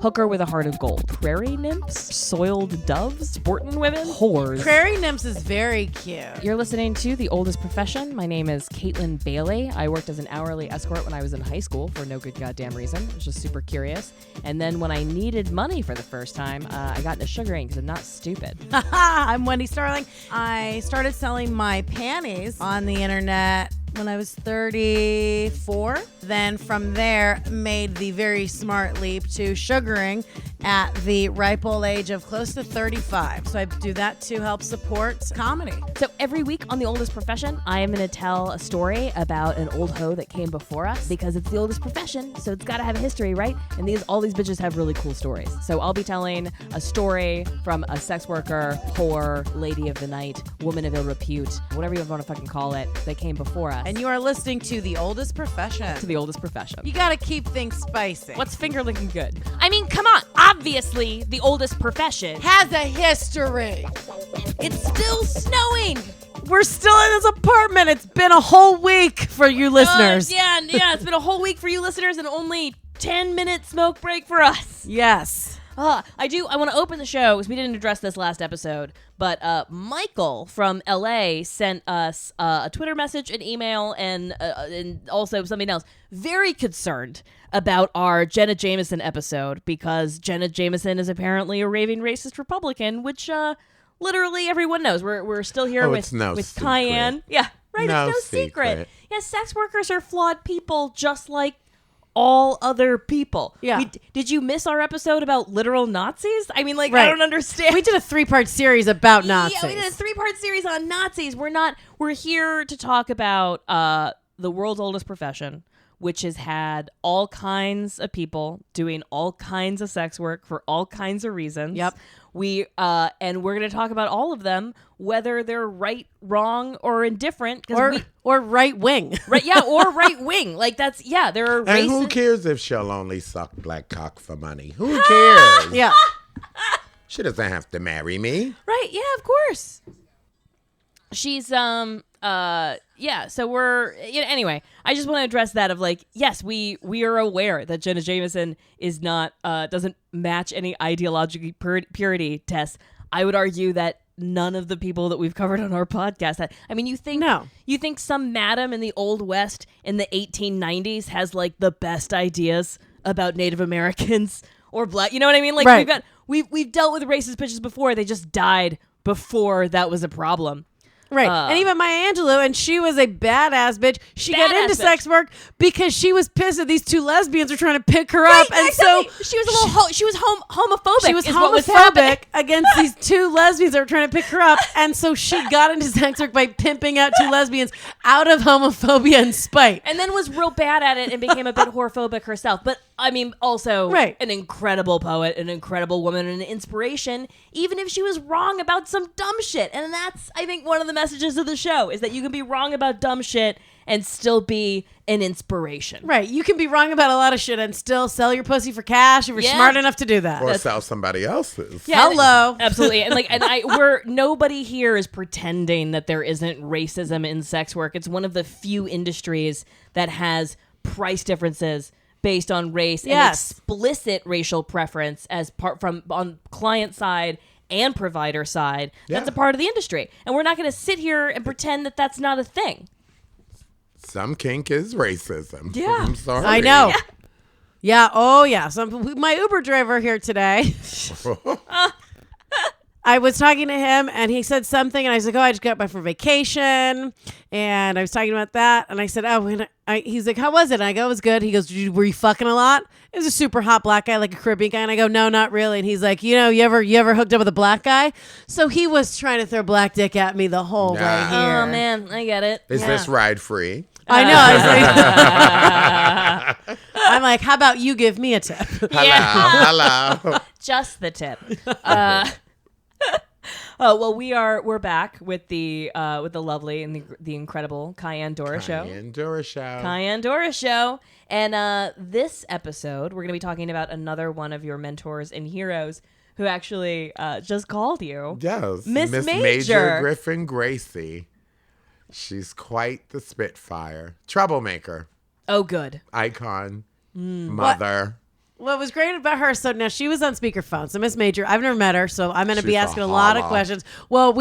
hooker with a heart of gold, prairie nymphs, soiled doves, sporting women, whores. Prairie nymphs is very cute. You're listening to The Oldest Profession. My name is KAYTLIN Bailey. I worked as an hourly escort when I was in high school for no good goddamn reason. I was just super curious. And then when I needed money for the first time, I got into sugaring because I'm not stupid. I'm Wendy Starling. I started selling my panties on the internet when I was 34. Then from there, made the very smart leap to sugaring at the ripe old age of close to 35. So I do that to help support comedy. So every week on The Oldest Profession, I am going to tell a story about an old hoe that came before us because it's the oldest profession, so it's got to have a history, right? And all these bitches have really cool stories. So I'll be telling a story from a sex worker, whore, lady of the night, woman of ill repute, whatever you want to fucking call it, that came before us. And you are listening to The Oldest Profession. To The Oldest Profession. You got to keep things spicy. What's finger licking good? I mean, come on. Obviously, The Oldest Profession has a history. It's still snowing. We're still in this apartment. It's been a whole week for you listeners. Yeah, it's been a whole week for you listeners and only 10-minute smoke break for us. Yes. I want to open the show because we didn't address this last episode, but Michael from LA sent us a Twitter message, an email, and also something else. Very concerned about our Jenna Jameson episode because Jenna Jameson is apparently a raving racist Republican, which literally everyone knows. We're still here with Cayenne. Yeah, right. No it's no secret. secret. Yeah, sex workers are flawed people just like all other people. Yeah. Did you miss our episode about literal Nazis? I mean, Right. I don't understand. We did a 3-part series about Nazis. Yeah, we did a 3-part series on Nazis. We're here to talk about the world's oldest profession, which has had all kinds of people doing all kinds of sex work for all kinds of reasons. Yep. And we're going to talk about all of them, whether they're right, wrong, or indifferent. Or right wing. Right, yeah, or right wing. There are And who racist. cares if she'll only suck black cock for money? Who cares? Yeah. She doesn't have to marry me. Right, yeah, of course. She's so we're anyway, I just want to address that of yes, we are aware that Jenna Jameson is not doesn't match any ideological purity tests. I would argue that none of the people that we've covered on our podcast had. I mean, you think some madam in the Old West in the 1890s has the best ideas about Native Americans or black, you know what I mean? Right. We've dealt with racist bitches before. They just died before that was a problem. Right. And even Maya Angelou, and she was a badass bitch. She got into sex work because she was pissed that these 2 lesbians were trying to pick her up. And exactly. So she was homophobic. She was homophobic against these 2 lesbians that were trying to pick her up. And so she got into sex work by pimping out 2 lesbians out of homophobia and spite. And then was real bad at it and became a bit whorephobic herself. But I mean, also an incredible poet, an incredible woman, and an inspiration, even if she was wrong about some dumb shit. And that's, I think, one of the messages of the show is that you can be wrong about dumb shit and still be an inspiration. Right. You can be wrong about a lot of shit and still sell your pussy for cash if you're smart enough to do that. Or sell somebody else's. Yeah, hello. Absolutely. And nobody here is pretending that there isn't racism in sex work. It's one of the few industries that has price differences based on race and explicit racial preference as part from on client side and provider side. That's a part of the industry. And we're not going to sit here and pretend that that's not a thing. Some kink is racism. Yeah. I'm sorry. I know. Yeah. Oh, yeah. My Uber driver here today. I was talking to him and he said something and I was like, I just got back from vacation and I was talking about that and I said, he's like, how was it? And I go, it was good. He goes, were you fucking a lot? It was a super hot black guy, like a Caribbean guy. And I go, no, not really. And he's like, you ever hooked up with a black guy? So he was trying to throw black dick at me the whole way here. Oh man, I get it. Is this ride free? I know. I'm like, how about you give me a tip? Hello. Just the tip. Well, we're back with the lovely and the incredible Cayenne Dora show. Cayenne Dora show. And this episode, we're going to be talking about another one of your mentors and heroes who actually just called you. Yes. Miss Major Griffin-Gracy. She's quite the Spitfire. Troublemaker. Oh, good. Icon. Mother. What was great about her, so now she was on speakerphone. So Miss Major, I've never met her, so I'm going to be She's a asking a lot of holla. questions. Well,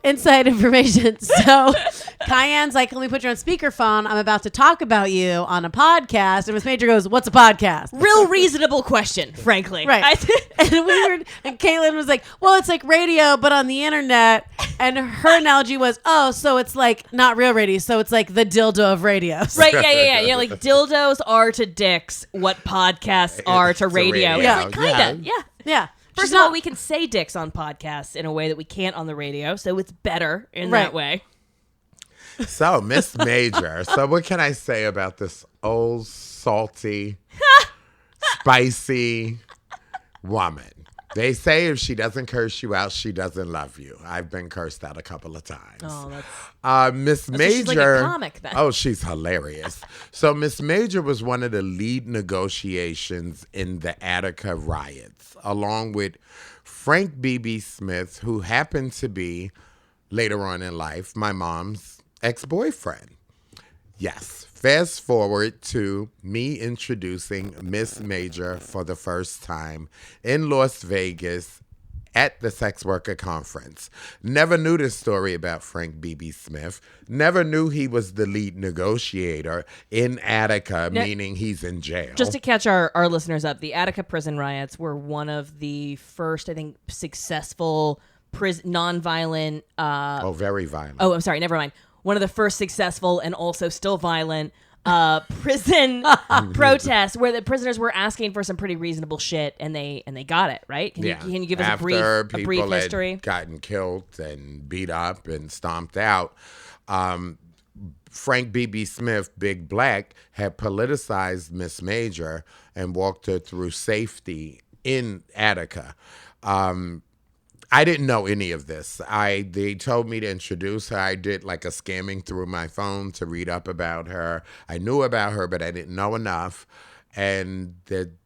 inside information. So Cayenne's like, can we put you on speakerphone? I'm about to talk about you on a podcast. And Miss Major goes, what's a podcast? Real reasonable question, frankly. Right. And Caitlin was like, well, it's like radio, but on the internet. And her analogy was, oh, so it's like not real radio. So it's like the dildo of radios. Right, yeah. Like dildos are to dicks what podcasts are to radio. radio. It's like, kinda, yeah. Yeah. First She's of all, not- we can say dicks on podcasts in a way that we can't on the radio, so it's better in Right. that way. So, Miss Major. So, what can I say about this old, salty, spicy woman? They say if she doesn't curse you out, she doesn't love you. I've been cursed out a couple of times. Oh, that's Miss Major. she's like a comic then. Oh, she's hilarious. So Miss Major was one of the lead negotiations in the Attica riots, along with Frank B.B. Smith, who happened to be, later on in life, my mom's ex-boyfriend. Yes. Fast forward to me introducing Miss Major for the first time in Las Vegas at the sex worker conference. Never knew this story about Frank B.B. Smith. Never knew he was the lead negotiator in Attica, meaning he's in jail. Just to catch our listeners up, the Attica prison riots were one of the first, I think, successful nonviolent. Very violent. Oh, I'm sorry. Never mind. One of the first successful and also still violent prison protests where the prisoners were asking for some pretty reasonable shit, and they got it right. Can you give us After a brief people history? had gotten killed and beat up and stomped out, Frank B.B. Smith, Big Black, had politicized Miss Major and walked her through safety in Attica. I didn't know any of this. They told me to introduce her. I did like a scamming through my phone to read up about her. I knew about her, but I didn't know enough. And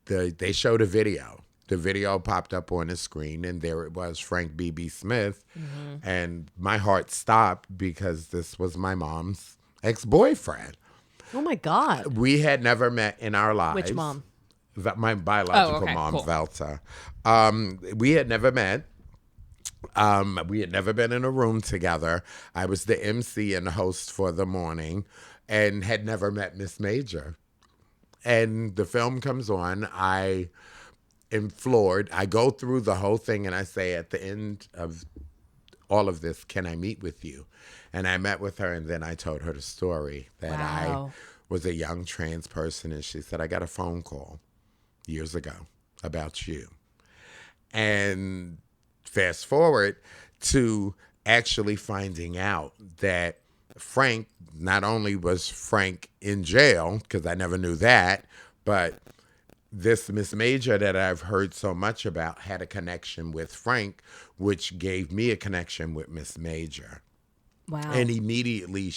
they showed a video. The video popped up on the screen, and there it was, Frank B.B. Smith. Mm-hmm. And my heart stopped because this was my mom's ex-boyfriend. Oh, my God. We had never met in our lives. Which mom? My biological mom, cool. Velta. We had never met. We had never been in a room together. I was the MC and the host for the morning and had never met Miss Major. And the film comes on. I am floored. I go through the whole thing and I say at the end of all of this, can I meet with you? And I met with her, and then I told her the story that Wow. I was a young trans person. And she said, I got a phone call years ago about you. And fast forward to actually finding out that Frank, not only was Frank in jail, because I never knew that, but this Miss Major that I've heard so much about had a connection with Frank, which gave me a connection with Miss Major. Wow. And immediately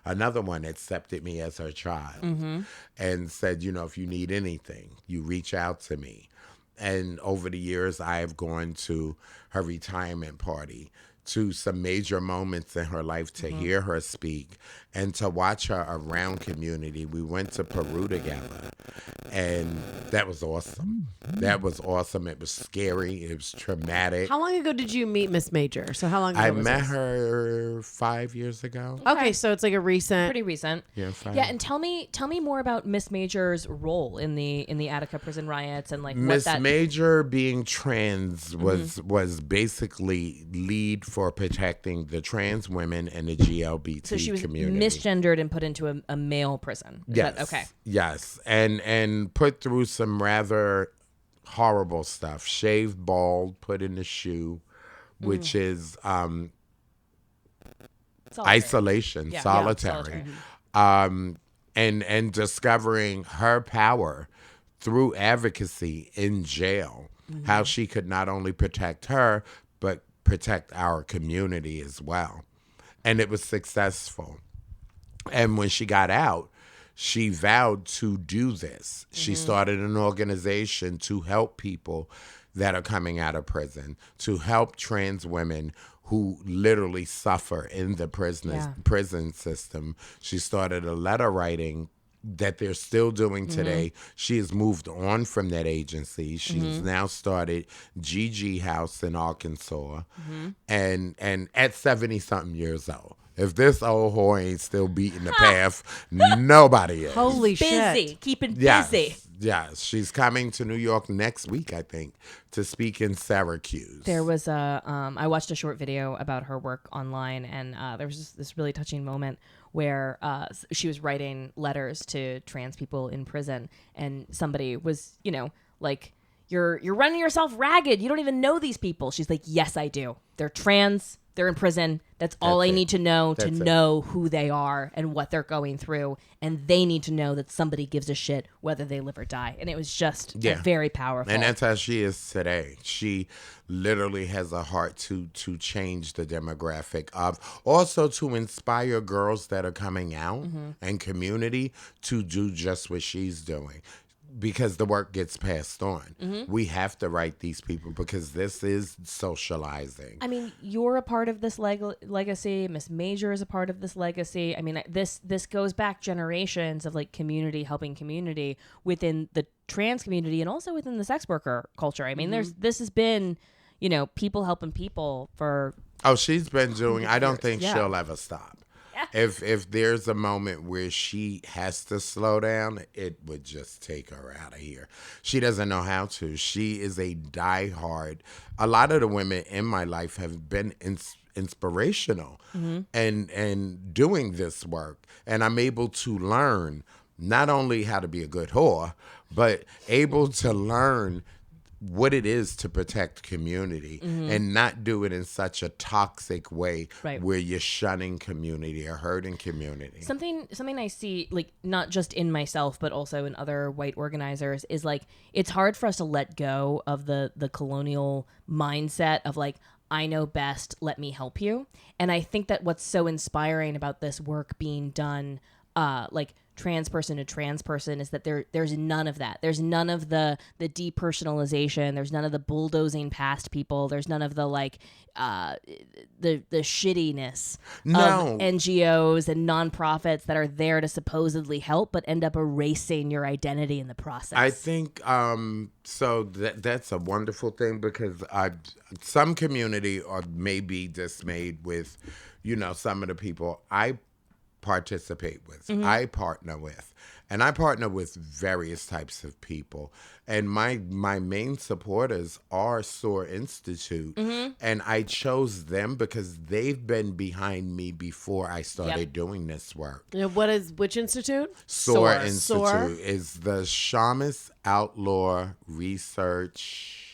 another one accepted me as her child and said, if you need anything, you reach out to me. And over the years, I have gone to her retirement party, to some major moments in her life to hear her speak and to watch her around community. We went to Peru together, and that was awesome. That was awesome. It was scary. It was traumatic. How long ago did you meet Miss Major? So how long ago I was met this? her 5 years ago. Okay, so it's like a recent. Pretty recent. Yeah, 5. Yeah, and tell me more about Miss Major's role in the Attica prison riots and like Miss what that. Major being trans was basically lead for protecting the trans women and the GLBT So she was community. misgendered and put into a male prison. Is Yes. that okay? Yes. And put through some rather horrible stuff. Shaved bald, put in a shoe, which is Solitary. isolation, Yeah. solitary. And discovering her power through advocacy in jail, how she could not only protect her, but protect our community as well. And it was successful. And when she got out, she vowed to do this. She started an organization to help people that are coming out of prison, to help trans women who literally suffer in the prison system. She started a letter writing that they're still doing today. She has moved on from that agency. She's now started GG House in Arkansas, and at 70-something years old. If this old whore ain't still beating the path, nobody is. Holy Busy, shit. keeping Yes, busy. yes. She's coming to New York next week, I think, to speak in Syracuse. There was I watched a short video about her work online, and there was this really touching moment where she was writing letters to trans people in prison, and somebody was, like, you're running yourself ragged. You don't even know these people. She's like, yes, I do. They're trans. They're in prison. That's all I need to know to know who they are and what they're going through. And they need to know that somebody gives a shit whether they live or die. And it was just very powerful. And that's how she is today. She literally has a heart to change the demographic of, also to inspire girls that are coming out and community to do just what she's doing. Because the work gets passed on. We have to write these people because this is socializing. I mean, you're a part of this legacy. Miss Major is a part of this legacy. I mean, this goes back generations of like community helping community within the trans community and also within the sex worker culture. I mean, this has been, people helping people for. Oh, she's been doing. I don't think she'll ever stop. If there's a moment where she has to slow down, it would just take her out of here. She doesn't know how to. She is a diehard. A lot of the women in my life have been inspirational and doing this work. And I'm able to learn not only how to be a good whore, but able to learn what it is to protect community and not do it in such a toxic way where you're shunning community or hurting community. Something I see, like, not just in myself, but also in other white organizers is like, it's hard for us to let go of the colonial mindset of like, I know best, let me help you. And I think that what's so inspiring about this work being done, like, trans person to trans person is that there's none of that. There's none of the depersonalization. There's none of the bulldozing past people. There's none of the like the shittiness of NGOs and nonprofits that are there to supposedly help but end up erasing your identity in the process. I think so that's a wonderful thing because some community are maybe dismayed with, some of the people I participate with, I partner with, and I partner with various types of people. And my main supporters are SOAR Institute, and I chose them because they've been behind me before I started doing this work. Which institute? SOAR Institute is the Shamus Outlaw Research.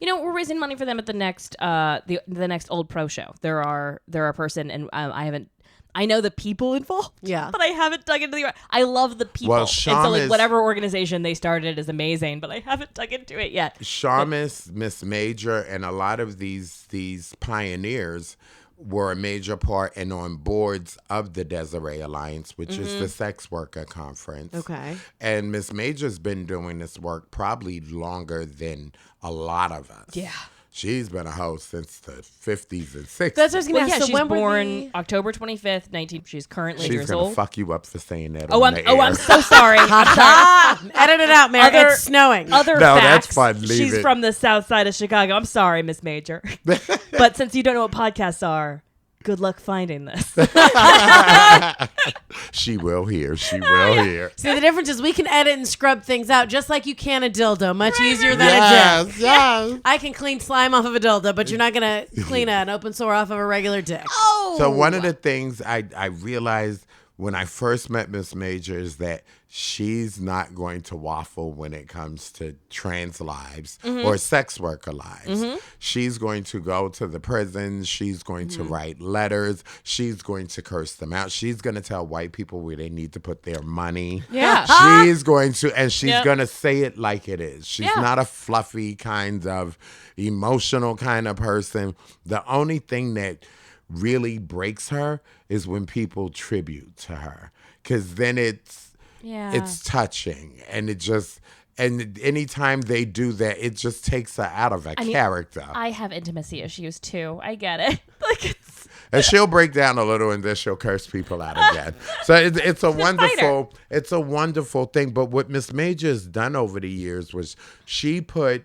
We're raising money for them at the next the next Old Pro show. They're our person, and I know the people involved, but I haven't dug into I love the people. Well, and so like whatever organization they started is amazing, but I haven't dug into it yet. Shamus, Miss Major, and a lot of these pioneers were a major part and on boards of the Desiree Alliance, which is the sex worker conference. Okay. And Miss Major's been doing this work probably longer than a lot of us. Yeah. She's been a host since the 50s and 60s. That's what I was going to ask. So she's when born October 25th, 19. She's currently years old. She's gonna fuck you up for saying that. I'm so sorry. I'm sorry. Edit it out, Mary. It's snowing. Other No, facts. that's fun. Leave She's it. from the south side of Chicago. I'm sorry, Miss Major. But since you don't know what podcasts are, good luck finding this. She will hear. She will hear. See, the difference is we can edit and scrub things out just like you can a dildo. Much easier than a dick. Yes. I can clean slime off of a dildo, but you're not going to clean an open sore off of a regular dick. Oh. So one of the things I realized when I first met Miss Major is that she's not going to waffle when it comes to trans lives or sex worker lives. She's going to go to the prisons. She's going to write letters. She's going to curse them out. She's going to tell white people where they need to put their money. Yeah. She's going to, and she's going to say it like it is. She's not a fluffy kind of emotional kind of person. The only thing that really breaks her is when people tribute to her, because then it's touching, and and anytime they do that, it just takes her out of her character. I have intimacy issues too. I get it. Like it's And she'll break down a little, and then she'll curse people out again. So it's a wonderful thing. But what Miss Major has done over the years was she put,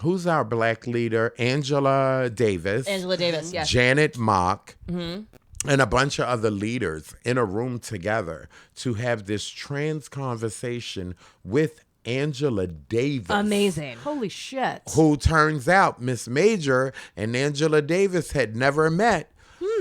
who's our black leader? Angela Davis. Angela Davis, yes. Janet Mock. And a bunch of other leaders in a room together to have this trans conversation with Angela Davis. Amazing. Holy shit. Who turns out Miss Major and Angela Davis had never met,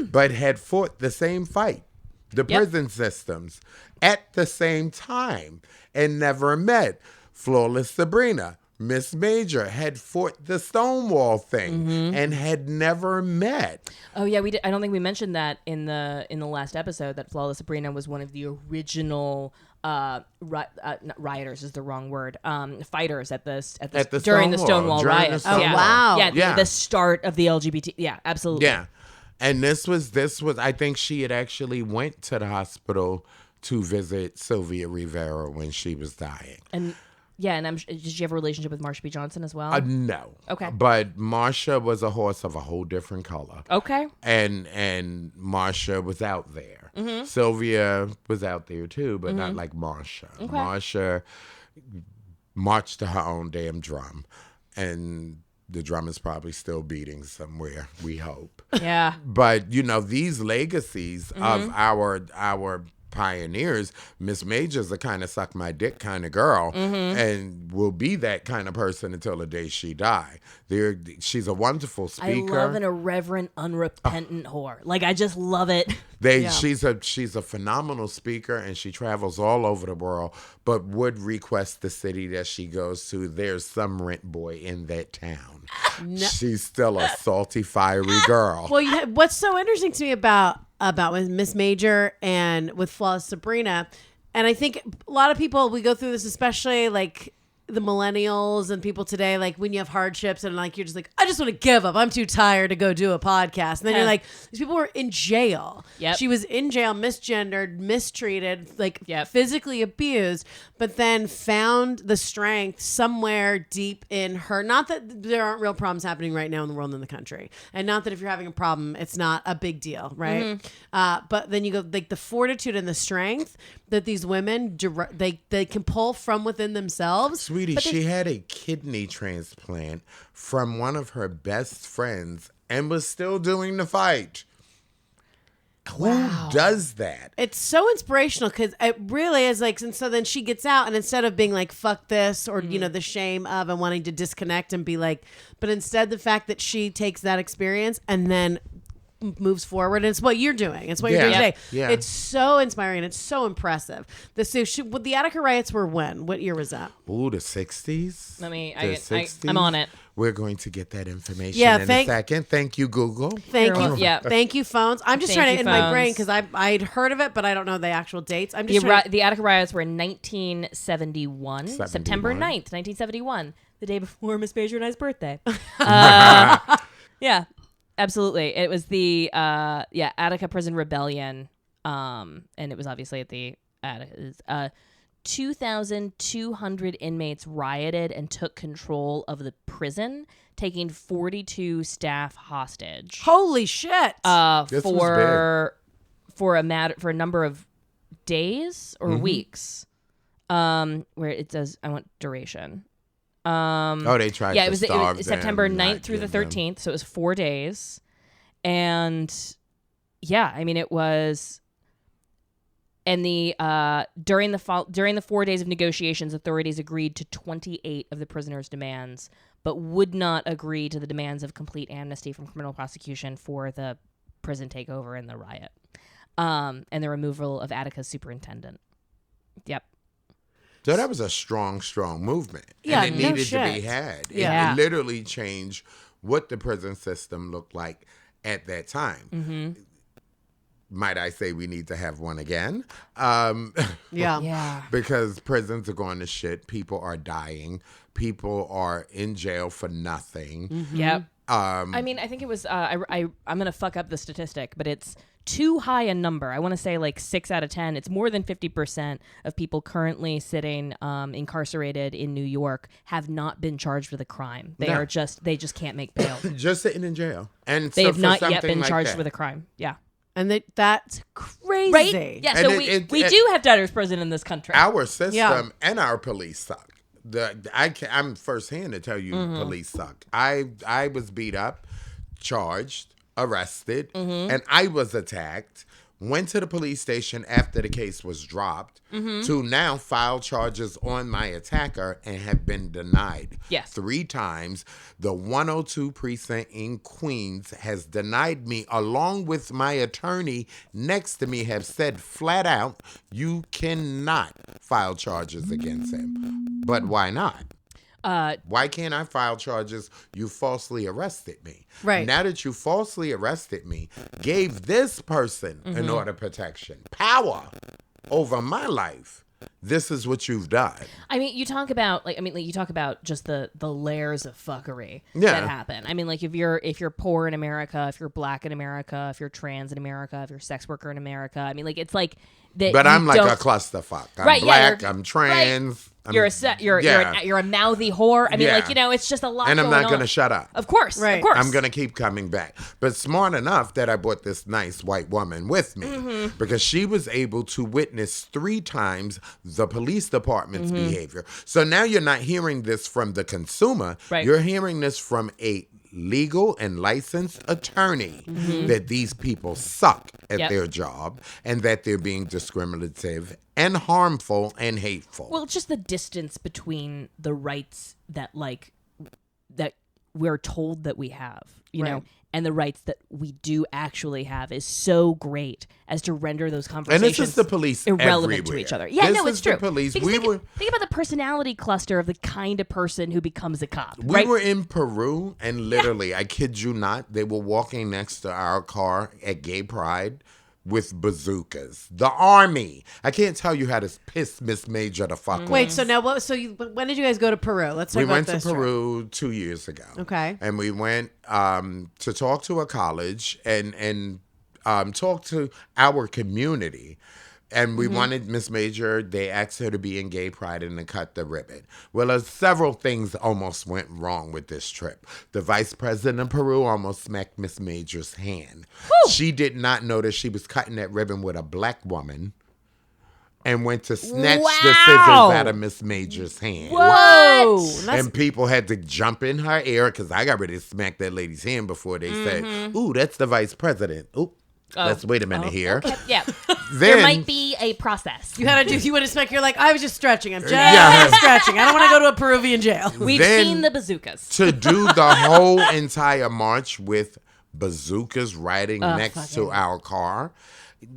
but had fought the same fight, the prison systems, at the same time, and never met. Flawless Sabrina, Miss Major, had fought the Stonewall thing and had never met. Oh yeah, we did. I don't think we mentioned that in the last episode that Flawless Sabrina was one of the original rioters is the wrong word. Fighters at the during the Stonewall riots. Oh wow. Yeah, the start of the LGBT. Yeah, absolutely. Yeah. And this was I think she had actually went to the hospital to visit Sylvia Rivera when she was dying. And did she have a relationship with Marsha P. Johnson as well? No. Okay. But Marsha was a horse of a whole different color. Okay. And Marsha was out there. Sylvia was out there too, but not like Marsha. Okay. Marsha marched to her own damn drum. And the drum is probably still beating somewhere, we hope. Yeah. But, these legacies of our pioneers, Miss Major's a kind of suck my dick kind of girl, and will be that kind of person until the day she die. She's a wonderful speaker. I love an irreverent, unrepentant whore. Like I just love it. She's a phenomenal speaker, and she travels all over the world, but would request the city that she goes to. There's some rent boy in that town. No. She's still a salty, fiery girl. Well, what's so interesting to me about with Miss Major and with Flawless Sabrina, and I think a lot of people, we go through this, especially like the millennials and people today, like when you have hardships and like you're just like, I just want to give up, I'm too tired to go do a podcast, and then you're like, these people were in jail. She was in jail, misgendered, mistreated, like physically abused, but then found the strength somewhere deep in her. Not that there aren't real problems happening right now in the world and in the country, and not that if you're having a problem it's not a big deal, right? But then you go like the fortitude and the strength that these women they can pull from within themselves. Sweetie, she had a kidney transplant from one of her best friends and was still doing the fight. Who does that? It's so inspirational because it really is like, and so then she gets out, and instead of being like, fuck this, or, the shame of and wanting to disconnect and be like, but instead the fact that she takes that experience and then moves forward, and it's what you're doing. It's what you're doing today. Yeah. It's so inspiring. It's so impressive. The Attica riots were when? What year was that? Ooh, the 60s? I'm on it. We're going to get that information in a second. Thank you, Google. Thank you. Yeah. Thank you, phones. I'm just trying to in my brain because I'd heard of it, but I don't know the actual dates. I'm just the Attica riots were in 1971, September 9th, 1971, the day before Miss Major and I's birthday. Yeah. Absolutely. It was the Attica Prison Rebellion, and it was obviously at the Attica. 2,200 inmates rioted and took control of the prison, taking 42 staff hostage. Holy shit! For a number of days or weeks. Where it says, I want duration. They tried to starve it was September 9th through the 13th, so it was 4 days. And it was, and during the 4 days of negotiations, authorities agreed to 28 of the prisoners' demands, but would not agree to the demands of complete amnesty from criminal prosecution for the prison takeover and the riot, and the removal of Attica's superintendent. Yep. So that was a strong, strong movement. Yeah, and it needed to be had. It literally changed what the prison system looked like at that time. Might I say we need to have one again? Because prisons are going to shit. People are dying. People are in jail for nothing. Yep. I think it was, I'm going to fuck up the statistic, but it's too high a number. I want to say like 6 out of 10. It's more than 50% of people currently sitting incarcerated in New York have not been charged with a crime. They just can't make bail. Just sitting in jail. And They so have for not yet something been like charged that- with a crime. Yeah. And that's crazy. Right? Yeah, And so we do have debtors prison in this country. Our system Yeah. and our police suck. I'm firsthand to tell you, police suck. I was beat up, charged, arrested, and I was attacked. Went to the police station after the case was dropped to now file charges on my attacker and have been denied. Yes. 3 times. The 102 precinct in Queens has denied me, along with my attorney next to me have said flat out, you cannot file charges against him. But why not? Why can't I file charges? You falsely arrested me. Right. Now that you falsely arrested me, gave this person an order of protection, power over my life. This is what you've done. I mean, you talk about you talk about just the layers of fuckery Yeah. that happen. I mean, like if you're poor in America, if you're black in America, if you're trans in America, if you're a sex worker in America, I mean, like it's like that. But I'm like don't- a clusterfuck. I'm Right, yeah, black. you're- I'm trans. You're a mouthy whore. I mean, Yeah. like, you know, it's just a lot. And I'm going not going to on. shut up. Of course, Right. of course. I'm going to keep coming back. But smart enough that I brought this nice white woman with me because she was able to witness 3 times the police department's behavior. So now you're not hearing this from the consumer. Right. You're hearing this from a legal and licensed attorney that these people suck at Yep. their job and that they're being discriminative and harmful and hateful. Well, it's just the distance between the rights that we're told that we have, you know, Right. and the rights that we do actually have is so great as to render those And conversations this is the police irrelevant to everywhere. each other. Yeah, This no, is it's true. the police. Because We think about the personality cluster of the kind of person who becomes a cop. We right? were in Peru, and literally, I kid you not, they were walking next to our car at Gay Pride with bazookas. The army. I can't tell you how to piss Miss Major the fuck off. Wait, so now what? So when did you guys go to Peru? Let's talk We about went to this. Peru 2 years ago. Okay. And we went to talk to a college and talk to our community. And we wanted Miss Major, they asked her to be in Gay Pride and to cut the ribbon. Well, several things almost went wrong with this trip. The vice president of Peru almost smacked Miss Major's hand. Whew. She did not notice she was cutting that ribbon with a black woman and went to snatch the scissors out of Miss Major's hand. Whoa! That's, And people had to jump in her ear because I got ready to smack that lady's hand before they said, ooh, that's the vice president. Ooh, let's wait a minute here. Okay, yeah. Then, There might be a process. you had to do. You would expect. You're like, I was just stretching. I'm just Yeah. stretching. I don't want to go to a Peruvian jail. We've Then- seen the bazookas. to do the whole entire march with bazookas riding next to fucking- our car,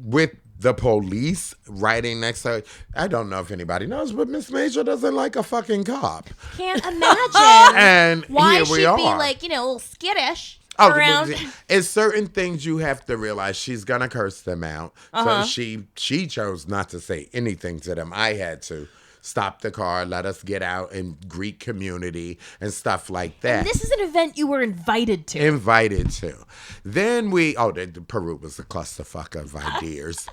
with the police riding next to. I don't know if anybody knows, but Miss Major doesn't like a fucking cop. Can't imagine And why here she'd we be are. like, you know, a little skittish Oh, around. it's certain things you have to realize she's gonna curse them out. So she chose not to say anything to them. I had to stop the car, let us get out and greet community and stuff like that. This is an event you were invited to. Invited to. Then the Peru was a clusterfuck of ideas.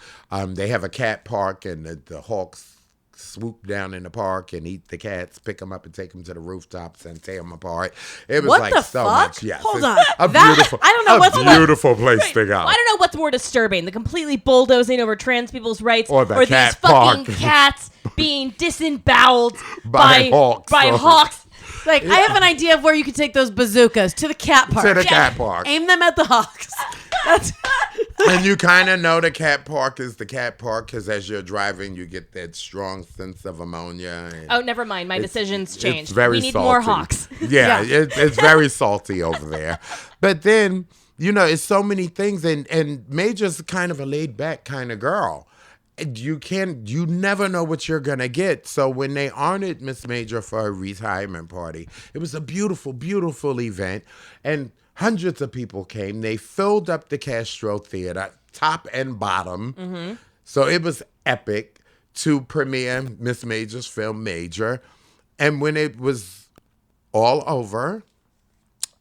They have a cat park and the hawks swoop down in the park and eat the cats, pick them up and take them to the rooftops and tear them apart. It was What like the so fuck? much. Yes, Hold it's on. a That- beautiful. I don't know a what's more- beautiful place to go. I don't know what's more disturbing, the completely bulldozing over trans people's rights Or the these cat fucking park. cats being disemboweled By hawks. By hawks. Like, I have an idea of where you could take those bazookas to the cat park. To the cat park. Aim them at the hawks. That's And you kind of know the cat park is the cat park because as you're driving, you get that strong sense of ammonia. And Oh, never mind. My decision's changed. It's very we need salty. more hawks. Yeah, it's very salty over there. But then, you know, it's so many things. And Major's kind of a laid back kind of girl. You never know what you're going to get. So when they honored Miss Major for her retirement party, it was a beautiful, beautiful event. And hundreds of people came. They filled up the Castro Theater, top and bottom. So it was epic to premiere Miss Major's film Major. And when it was all over,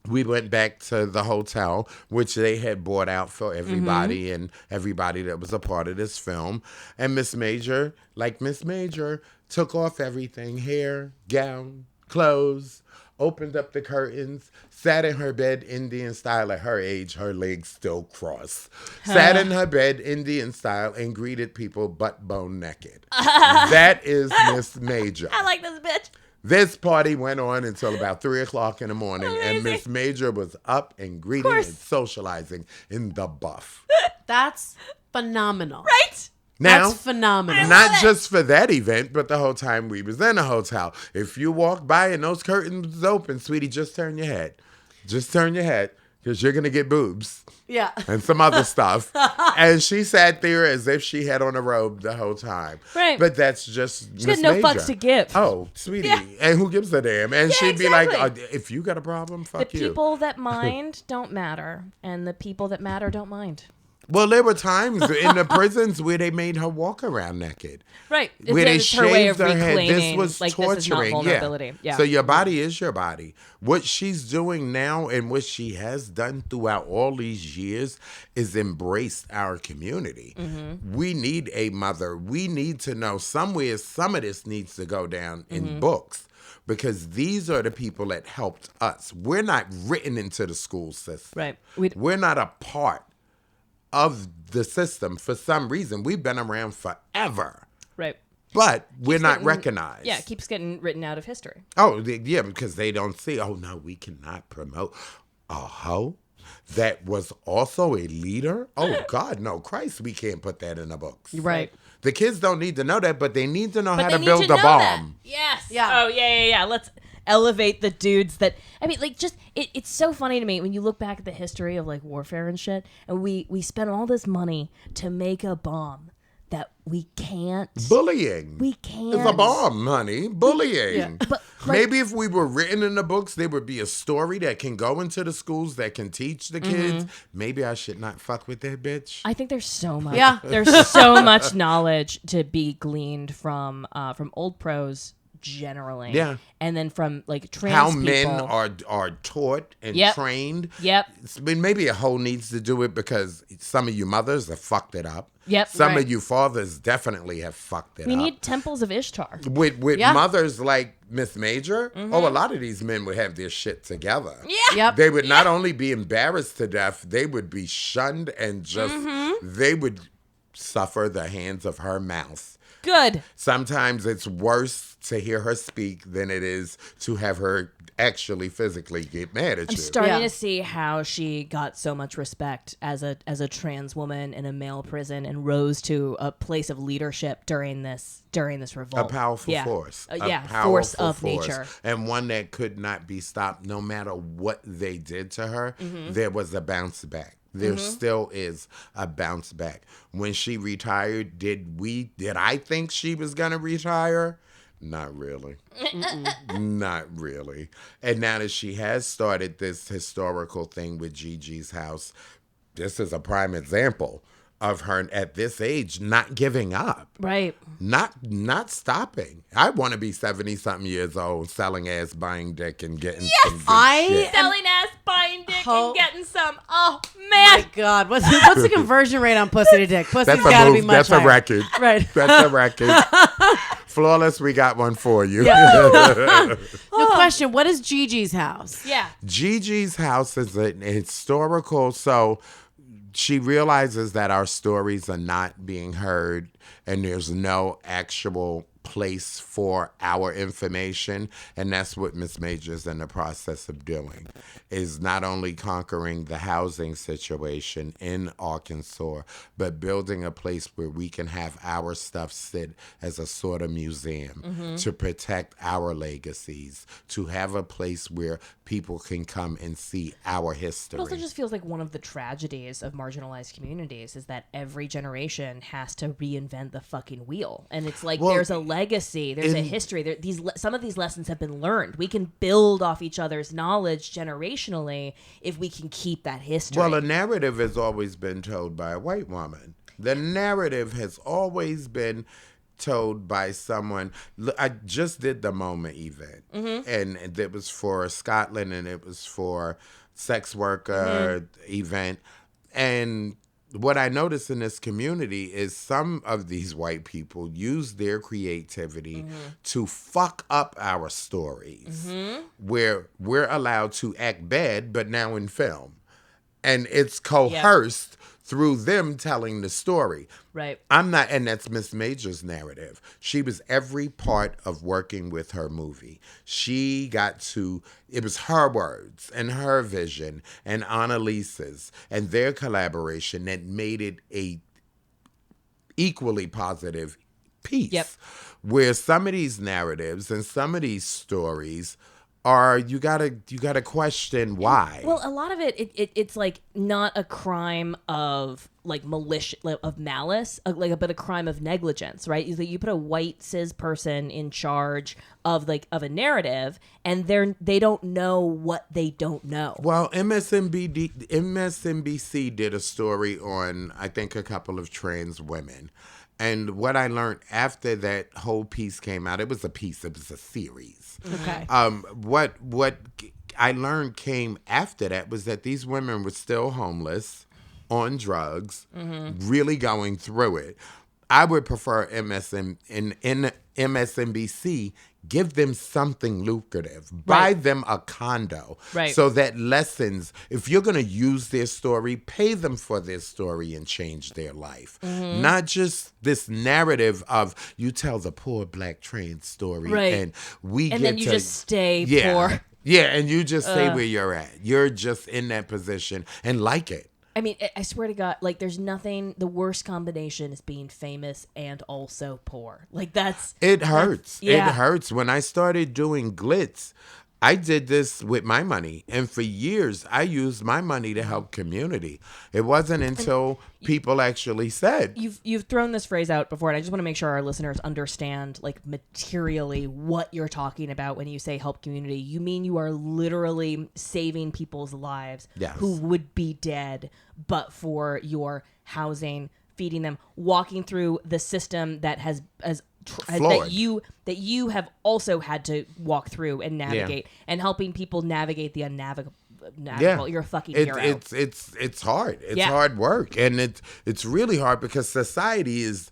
we went back to the hotel, which they had bought out for everybody and everybody that was a part of this film. And Miss Major, like Miss Major, took off everything, hair, gown, clothes, opened up the curtains, sat in her bed Indian style. At her age, her legs still crossed. Sat in her bed Indian style and greeted people butt bone naked. That is Miss Major. I like this bitch. This party went on until about 3 o'clock in the morning, and Miss Major was up and greeting and socializing in the buff. That's phenomenal. Right? Now, That's phenomenal. not just for that event, but the whole time we was in a hotel. If you walk by and those curtains was open, sweetie, just turn your head. Just turn your head, because you're going to get boobs. Yeah. And some other stuff. And she sat there as if she had on a robe the whole time. Right. But that's just She Miss got no Major. fucks to give. Oh, sweetie. Yeah. And who gives a damn? And Yeah, she'd be exactly. like, if you got a problem, fuck The you. people that mind don't matter, and the people that matter don't mind. Well, there were times in the prisons where they made her walk around naked. Right. Where they It's her way of shaved her head. This reclaiming, was like, torturing. this is not vulnerability. Yeah. So your body is your body. What she's doing now and what she has done throughout all these years is embraced our community. Mm-hmm. We need a mother. We need to know somewhere some of this needs to go down in books. Because these are the people that helped us. We're not written into the school system. Right. We're not a part of the system for some reason. We've been around forever, Right. but we're not getting- recognized. Yeah, it keeps getting written out of history. Oh, yeah, because they don't see, oh, no, we cannot promote a hoe that was also a leader. Oh, God, no, Christ, we can't put that in the books. Right. The kids don't need to know that, but they need to know But how they to need build to a know bomb. that. Yes. Yeah. Oh, yeah. Let's elevate the dudes that, I mean, like, just, it's so funny to me when you look back at the history of, like, warfare and shit, and we spent all this money to make a bomb that we can't. Bullying. We can't. It's a bomb, honey. Bullying. Yeah. But, like, Maybe if we were written in the books, there would be a story that can go into the schools that can teach the kids. Maybe I should not fuck with that bitch. I think there's so much. Yeah. There's so much knowledge to be gleaned from old pros generally. Yeah. And then from like trans How people. men are taught and Yep. trained. Yep. I mean, maybe a hoe needs to do it because some of you mothers have fucked it up. Yep, Some right. of you fathers definitely have fucked it We up. need temples of Ishtar. With Yeah. mothers like Miss Major, a lot of these men would have their shit together. Yeah. Yep. They would not only be embarrassed to death, they would be shunned and just, they would suffer the hands of her mouth. Good. Sometimes it's worse to hear her speak than it is to have her actually physically get mad at I'm you. starting Yeah. to see how she got so much respect as a trans woman in a male prison and rose to a place of leadership during this revolt. A powerful Yeah. force. A Yeah, powerful force of nature. And one that could not be stopped no matter what they did to her. Mm-hmm. There was a bounce back. There still is a bounce back. When she retired, did I think she was going to retire? Not really. Not really. And now that she has started this historical thing with Gigi's house, this is a prime example of her at this age not giving up. Right. Not stopping. I want to be 70-something years old, selling ass, buying dick, and getting some good I shit. Selling ass, buying dick, Ho- and getting some. Oh man. My God, what's the conversion rate on pussy to dick? Pussy's That's got to be move. much That's a higher. record. Right. That's a record. Flawless, we got one for you. No question. What is Gigi's house? Yeah. Gigi's house is a historical, so she realizes that our stories are not being heard and there's no actual place for our information, and that's what Miss Major's in the process of doing, is not only conquering the housing situation in Arkansas, but building a place where we can have our stuff sit as a sort of museum to protect our legacies, to have a place where people can come and see our history. It also just feels like one of the tragedies of marginalized communities is that every generation has to reinvent the fucking wheel, and it's like Well, there's a legacy, there's a history. Some of these lessons have been learned. We can build off each other's knowledge generationally if we can keep that history. Well, a narrative has always been told by a white woman. The narrative has always been told by someone. I just did the MoMA event, and it was for Scotland, and it was for sex worker event. And what I noticed in this community is some of these white people use their creativity to fuck up our stories, where we're allowed to act bad, but now in film. And it's coerced through them telling the story. Right. I'm not, and that's Miss Major's narrative. She was every part of working with her movie. She got to, it was her words and her vision and Annalise's and their collaboration that made it a equally positive piece. Yep. Where some of these narratives and some of these stories are, you gotta question why. Well, a lot of it's like not a crime of like of malice, but a crime of negligence, right? You put a white cis person in charge of a narrative, and they don't know what they don't know. Well, MSNBC did a story on, I think, a couple of trans women. And what I learned after that whole piece came out, it was a series. Okay. What I learned came after that was that these women were still homeless, on drugs, really going through it. I would prefer MSNBC give them something lucrative. Buy them a condo. Right. So that lessons, if you're going to use their story, pay them for their story and change their life. Not just this narrative of you tell the poor black trans story and then you just stay poor. Yeah, and you just stay where you're at. You're just in that position and like it. I mean, I swear to God, like, there's nothing. The worst combination is being famous and also poor. Like, it hurts. It hurts. When I started doing Glitz, I did this with my money, and for years I used my money to help community. It wasn't until people actually said, You've thrown this phrase out before, and I just want to make sure our listeners understand, like, materially what you're talking about when you say help community. You mean you are literally saving people's lives who would be dead but for your housing, feeding them, walking through the system that that you have also had to walk through and navigate, and helping people navigate the unnavigable. You're a fucking hero. It's hard. It's hard work, and it's really hard because society is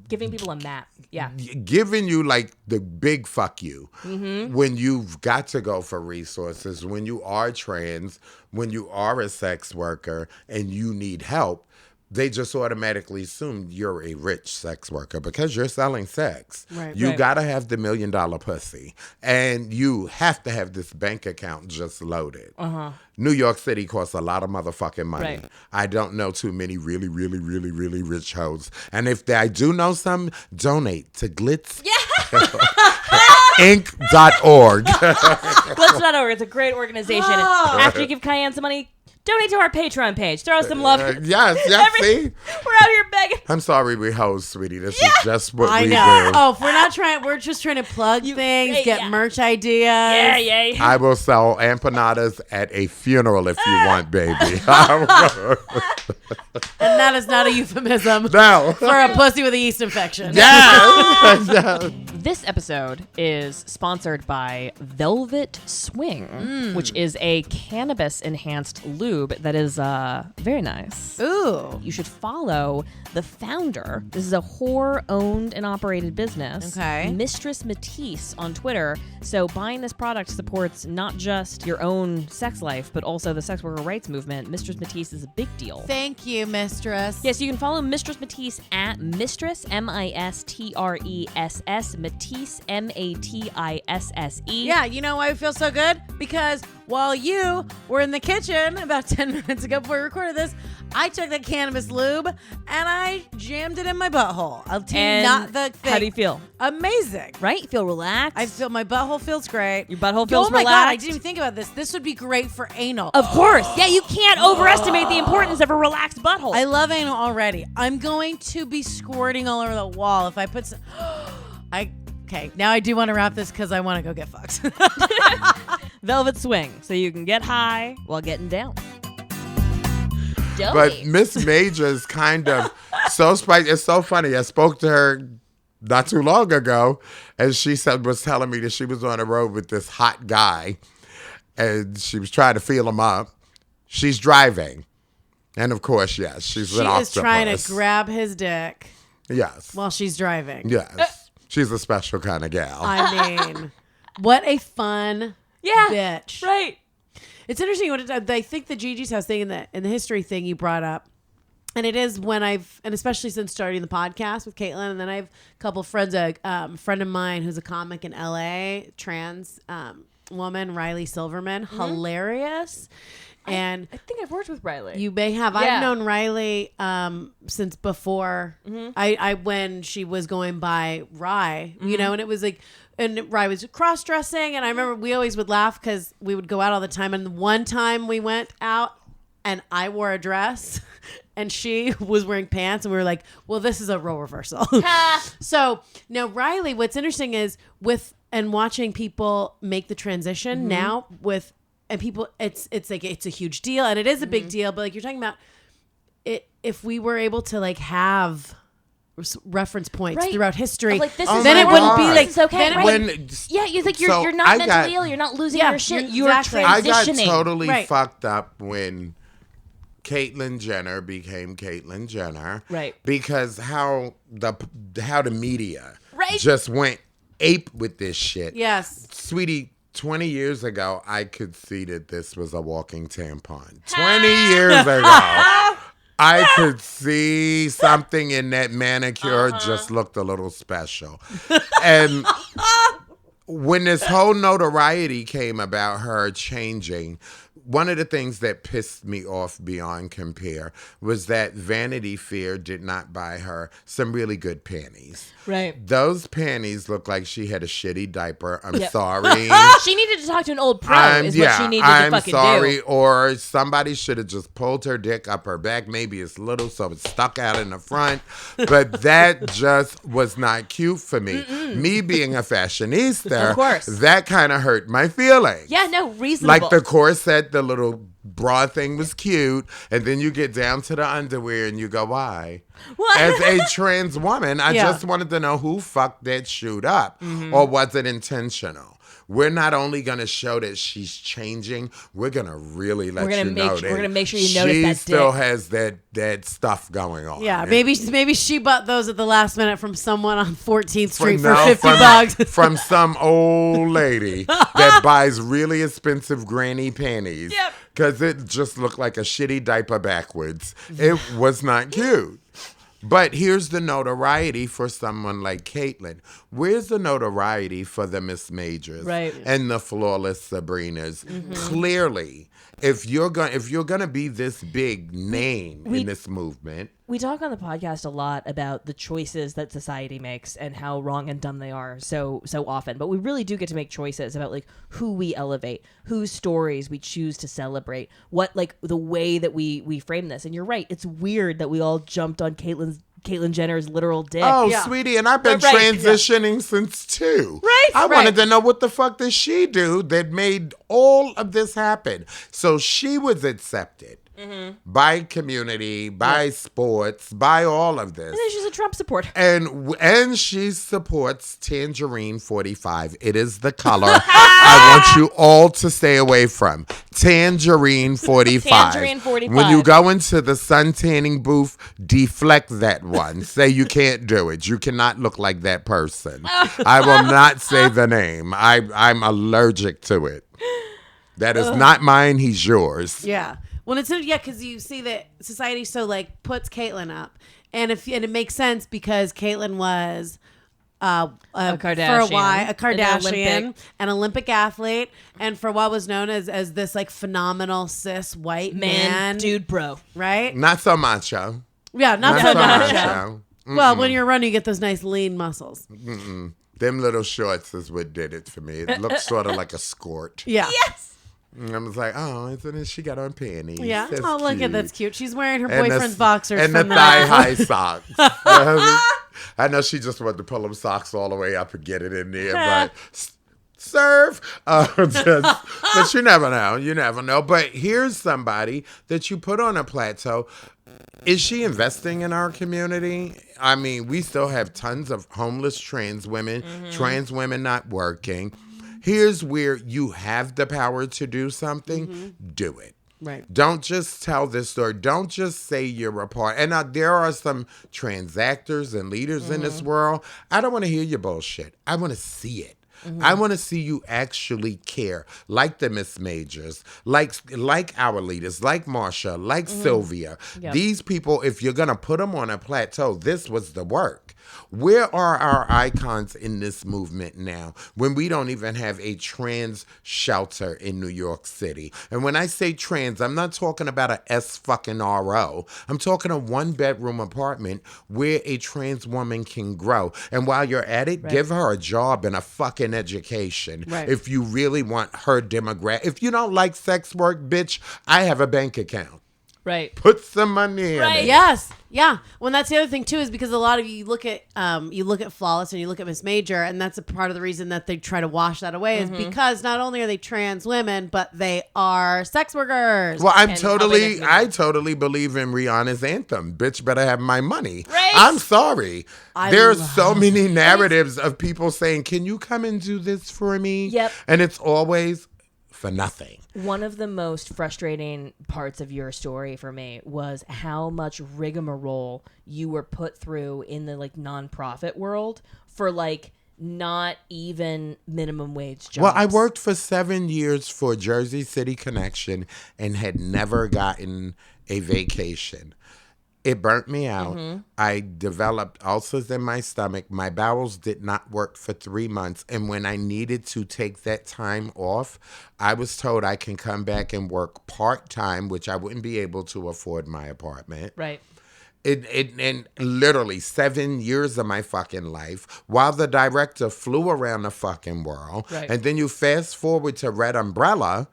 giving people a map. Yeah, giving you like the big fuck you when you've got to go for resources, when you are trans, when you are a sex worker, and you need help. They just automatically assume you're a rich sex worker because you're selling sex. Right, you gotta have the $1 million pussy, and you have to have this bank account just loaded. New York City costs a lot of motherfucking money. Right. I don't know too many really, really, really, really rich hoes. And if I do know some, donate to Glitz. Inc.org. Glitz.org. It's a great organization. After you give Cayenne some money, donate to our Patreon page. Throw us some love. Yes, see? We're out here begging. I'm sorry we host, sweetie. This is just what we do. Oh, if we're just trying to plug things, get merch ideas. Yeah. I will sell empanadas at a funeral if you want, baby. And that is not a euphemism No. for a pussy with a yeast infection. Yeah. This episode is sponsored by Velvet Swing, which is a cannabis-enhanced lube that is very nice. Ooh. You should follow the founder. This is a whore-owned and operated business. Okay. Mistress Matisse on Twitter. So buying this product supports not just your own sex life, but also the sex worker rights movement. Mistress Matisse is a big deal. Thank you, mistress. Yes, you can follow Mistress Matisse at Mistress, M-I-S-T-R-E-S-S, Matisse, M-A-T-I-S-S-E. Yeah, you know why we feel so good? Because while you were in the kitchen about 10 minutes ago before we recorded this, I took the cannabis lube and I jammed it in my butthole. I'll tell you, not the thing. How do you feel? Amazing. Right? You feel relaxed? I feel my butthole feels great. Your butthole feels Oh my relaxed? God, I didn't even think about this. This would be great for anal. Of course. Yeah, you can't overestimate the importance of a relaxed butthole. I love anal already. I'm going to be squirting all over the wall if I put some... Okay, now I do want to wrap this because I want to go get fucked. Velvet Swing, so you can get high while getting down. But Miss Major's kind of So spicy. It's so funny. I spoke to her not too long ago, and she was telling me that she was on the road with this hot guy, and she was trying to feel him up. She's driving, and of course, yes, she's an octopus. She is trying to grab his dick. Yes. While she's driving. Yes. She's a special kind of gal. I mean, what a fun bitch. Right. It's interesting. I think the Gigi's House thing in the history thing you brought up. And it is when and especially since starting the podcast with KAYTLIN, and then I have a couple of friends, a friend of mine who's a comic in LA, trans woman, Riley Silverman, hilarious. And I think I've worked with Riley. You may have. Yeah. I've known Riley since before. I when she was going by Rye, you know, and it was like, and Rye was cross dressing, and I remember we always would laugh because we would go out all the time. And one time we went out, and I wore a dress. And she was wearing pants, and we were like, well, this is a role reversal. So now Riley, what's interesting is watching people make the transition now and people, it's like, it's a huge deal, and it is a big deal, but like you're talking about it, if we were able to like have reference points throughout history, like, this is then it wouldn't normal. be like, It's okay. then Right. it Yeah, you think So you're not I mentally got- ill. You're not losing Yeah, your shit. you're You're exactly- I got transitioning. totally Right. fucked up when Caitlyn Jenner became Caitlyn Jenner. Right. Because how the media Right. just went ape with this shit. Yes. Sweetie, 20 years ago, I could see that this was a walking tampon. 20 years ago, I could see something in that manicure just looked a little special. And when this whole notoriety came about her changing, one of the things that pissed me off beyond compare was that Vanity Fair did not buy her some really good panties. Right. Those panties look like she had a shitty diaper. I'm Yep. sorry. She needed to talk to an old pro. Is what she needed to I'm fucking sorry. do. Or somebody should have just pulled her dick up her back. Maybe it's little, so it's stuck out in the front. But that just was not cute for me. Me being a fashionista, Of course. that kind of hurt my feelings. Yeah, no, reasonable. Like the corset, the little bra thing was cute, and then you get down to the underwear and you go, why? What? As a trans woman, I Yeah. just wanted to know who fucked that shoot up, or was it intentional? We're not only going to show that she's changing, we're going to really let We're gonna you make know su- that we're gonna make sure you notice she that still dick. has that stuff going on. Yeah, And maybe she bought those at the last minute from someone on 14th Street for no, 50 from- bucks. from some old lady that buys really expensive granny panties. Yep. Because it just looked like a shitty diaper backwards. It was not cute. But here's the notoriety for someone like Caitlyn. Where's the notoriety for the Miss Majors Right. and the flawless Sabrinas? Clearly, if you're gonna be this big name in this movement, We talk on the podcast a lot about the choices that society makes and how wrong and dumb they are so often. But we really do get to make choices about like who we elevate, whose stories we choose to celebrate, what like the way that we frame this. And you're right, it's weird that we all jumped on Caitlyn Jenner's literal dick. oh, Yeah. sweetie, and I've been Right, yeah. transitioning since 2. Right, I right. wanted to know what the fuck did she do that made all of this happen. So she was accepted by community, by sports, by all of this. And then she's a Trump supporter. And she supports Tangerine 45. It is the color I want you all to stay away from. Tangerine 45. Tangerine 45. When you go into the sun tanning booth, deflect that one. Say you can't do it. You cannot look like that person. I will not say the name. I'm allergic to it. That is not mine. He's yours. Yeah. Well, it's because you see that society so like puts Caitlyn up, and it makes sense because Caitlyn was A for a Kardashian. while a Kardashian, Olympic. an Olympic athlete, and for a while was known as this like phenomenal cis white man, dude, bro. right? Not so macho. Yeah, not Not so so much. macho. Well, when you're running, you get those nice lean muscles. Them little shorts is what did it for me. It looked sort of like a skirt. Yeah. Yes. And I was like, oh, isn't it? She got on panties. Yeah. That's Oh, look cute. at that's cute. She's wearing her And boyfriend's the- boxers and from the the thigh-high socks. I know she just wanted to pull them socks all the way up and get it in there, but serve. But you never know. You never know. But here's somebody that you put on a plateau. Is she investing in our community? I mean, we still have tons of homeless trans women, trans women not working. Here's where you have the power to do something. Do it. Right. Don't just tell this story. Don't just say you're a part. And there are some transactors and leaders in this world. I don't want to hear your bullshit. I want to see it. I want to see you actually care, like the Miss Majors, like our leaders, like Marsha, like Sylvia. Yep. These people, if you're going to put them on a plateau, this was the work. Where are our icons in this movement now when we don't even have a trans shelter in New York City? And when I say trans, I'm not talking about a S-fucking-R-O. I'm talking a one-bedroom apartment where a trans woman can grow. And while you're at it, give her a job and a fucking education. Right. If you really want her demographic. If you don't like sex work, bitch, I have a bank account. Right. Put some money in Right. it. Yes. Yeah. Well, that's the other thing too, is because a lot of you look at Flawless and you look at Miss Major, and that's a part of the reason that they try to wash that away is because not only are they trans women, but they are sex workers. Well, And I totally believe in Rihanna's anthem. Bitch better have my money. Right. I'm sorry. I There's love so many narratives of people saying, "Can you come and do this for me?" Yep. And it's always for nothing. One of the most frustrating parts of your story for me was how much rigmarole you were put through in the like nonprofit world for like not even minimum wage jobs. Well, I worked for 7 years for Jersey City Connection and had never gotten a vacation. It burnt me out. I developed ulcers in my stomach. My bowels did not work for 3 months. And when I needed to take that time off, I was told I can come back and work part-time, which I wouldn't be able to afford my apartment. Right. And literally 7 years of my fucking life while the director flew around the fucking world. Right. And then you fast forward to Red Umbrella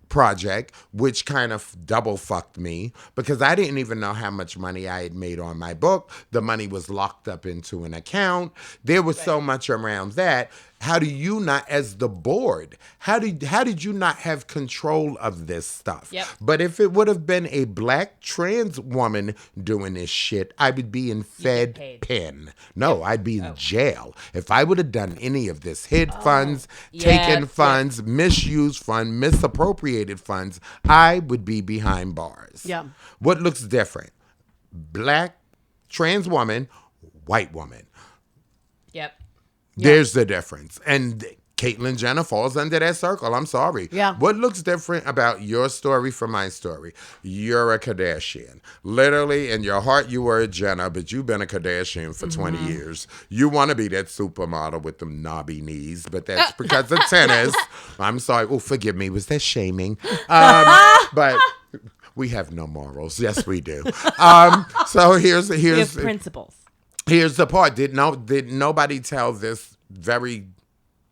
project, which kind of double fucked me because I didn't even know how much money I had made on my book. The money was locked up into an account. There was so much around that. How do you not, as the board, how did you not have control of this stuff? Yep. But if it would have been a black trans woman doing this shit, I would be in Fed paid. pen. No, I'd be in jail. If I would have done any of this, hid funds, Yeah, taken funds, misused funds, misappropriated funds, I would be behind bars. Yeah. What looks different? Black trans woman, white woman. Yep. There's the difference. And Caitlyn Jenner falls under that circle. I'm sorry. Yeah. What looks different about your story from my story? You're a Kardashian. Literally, in your heart, you were a Jenner, but you've been a Kardashian for 20 years. You want to be that supermodel with them knobby knees, but that's because of tennis. I'm sorry. Oh, forgive me. Was that shaming? But we have no morals. Yes, we do. So We have here's principles. Here's the part. Did nobody tell this very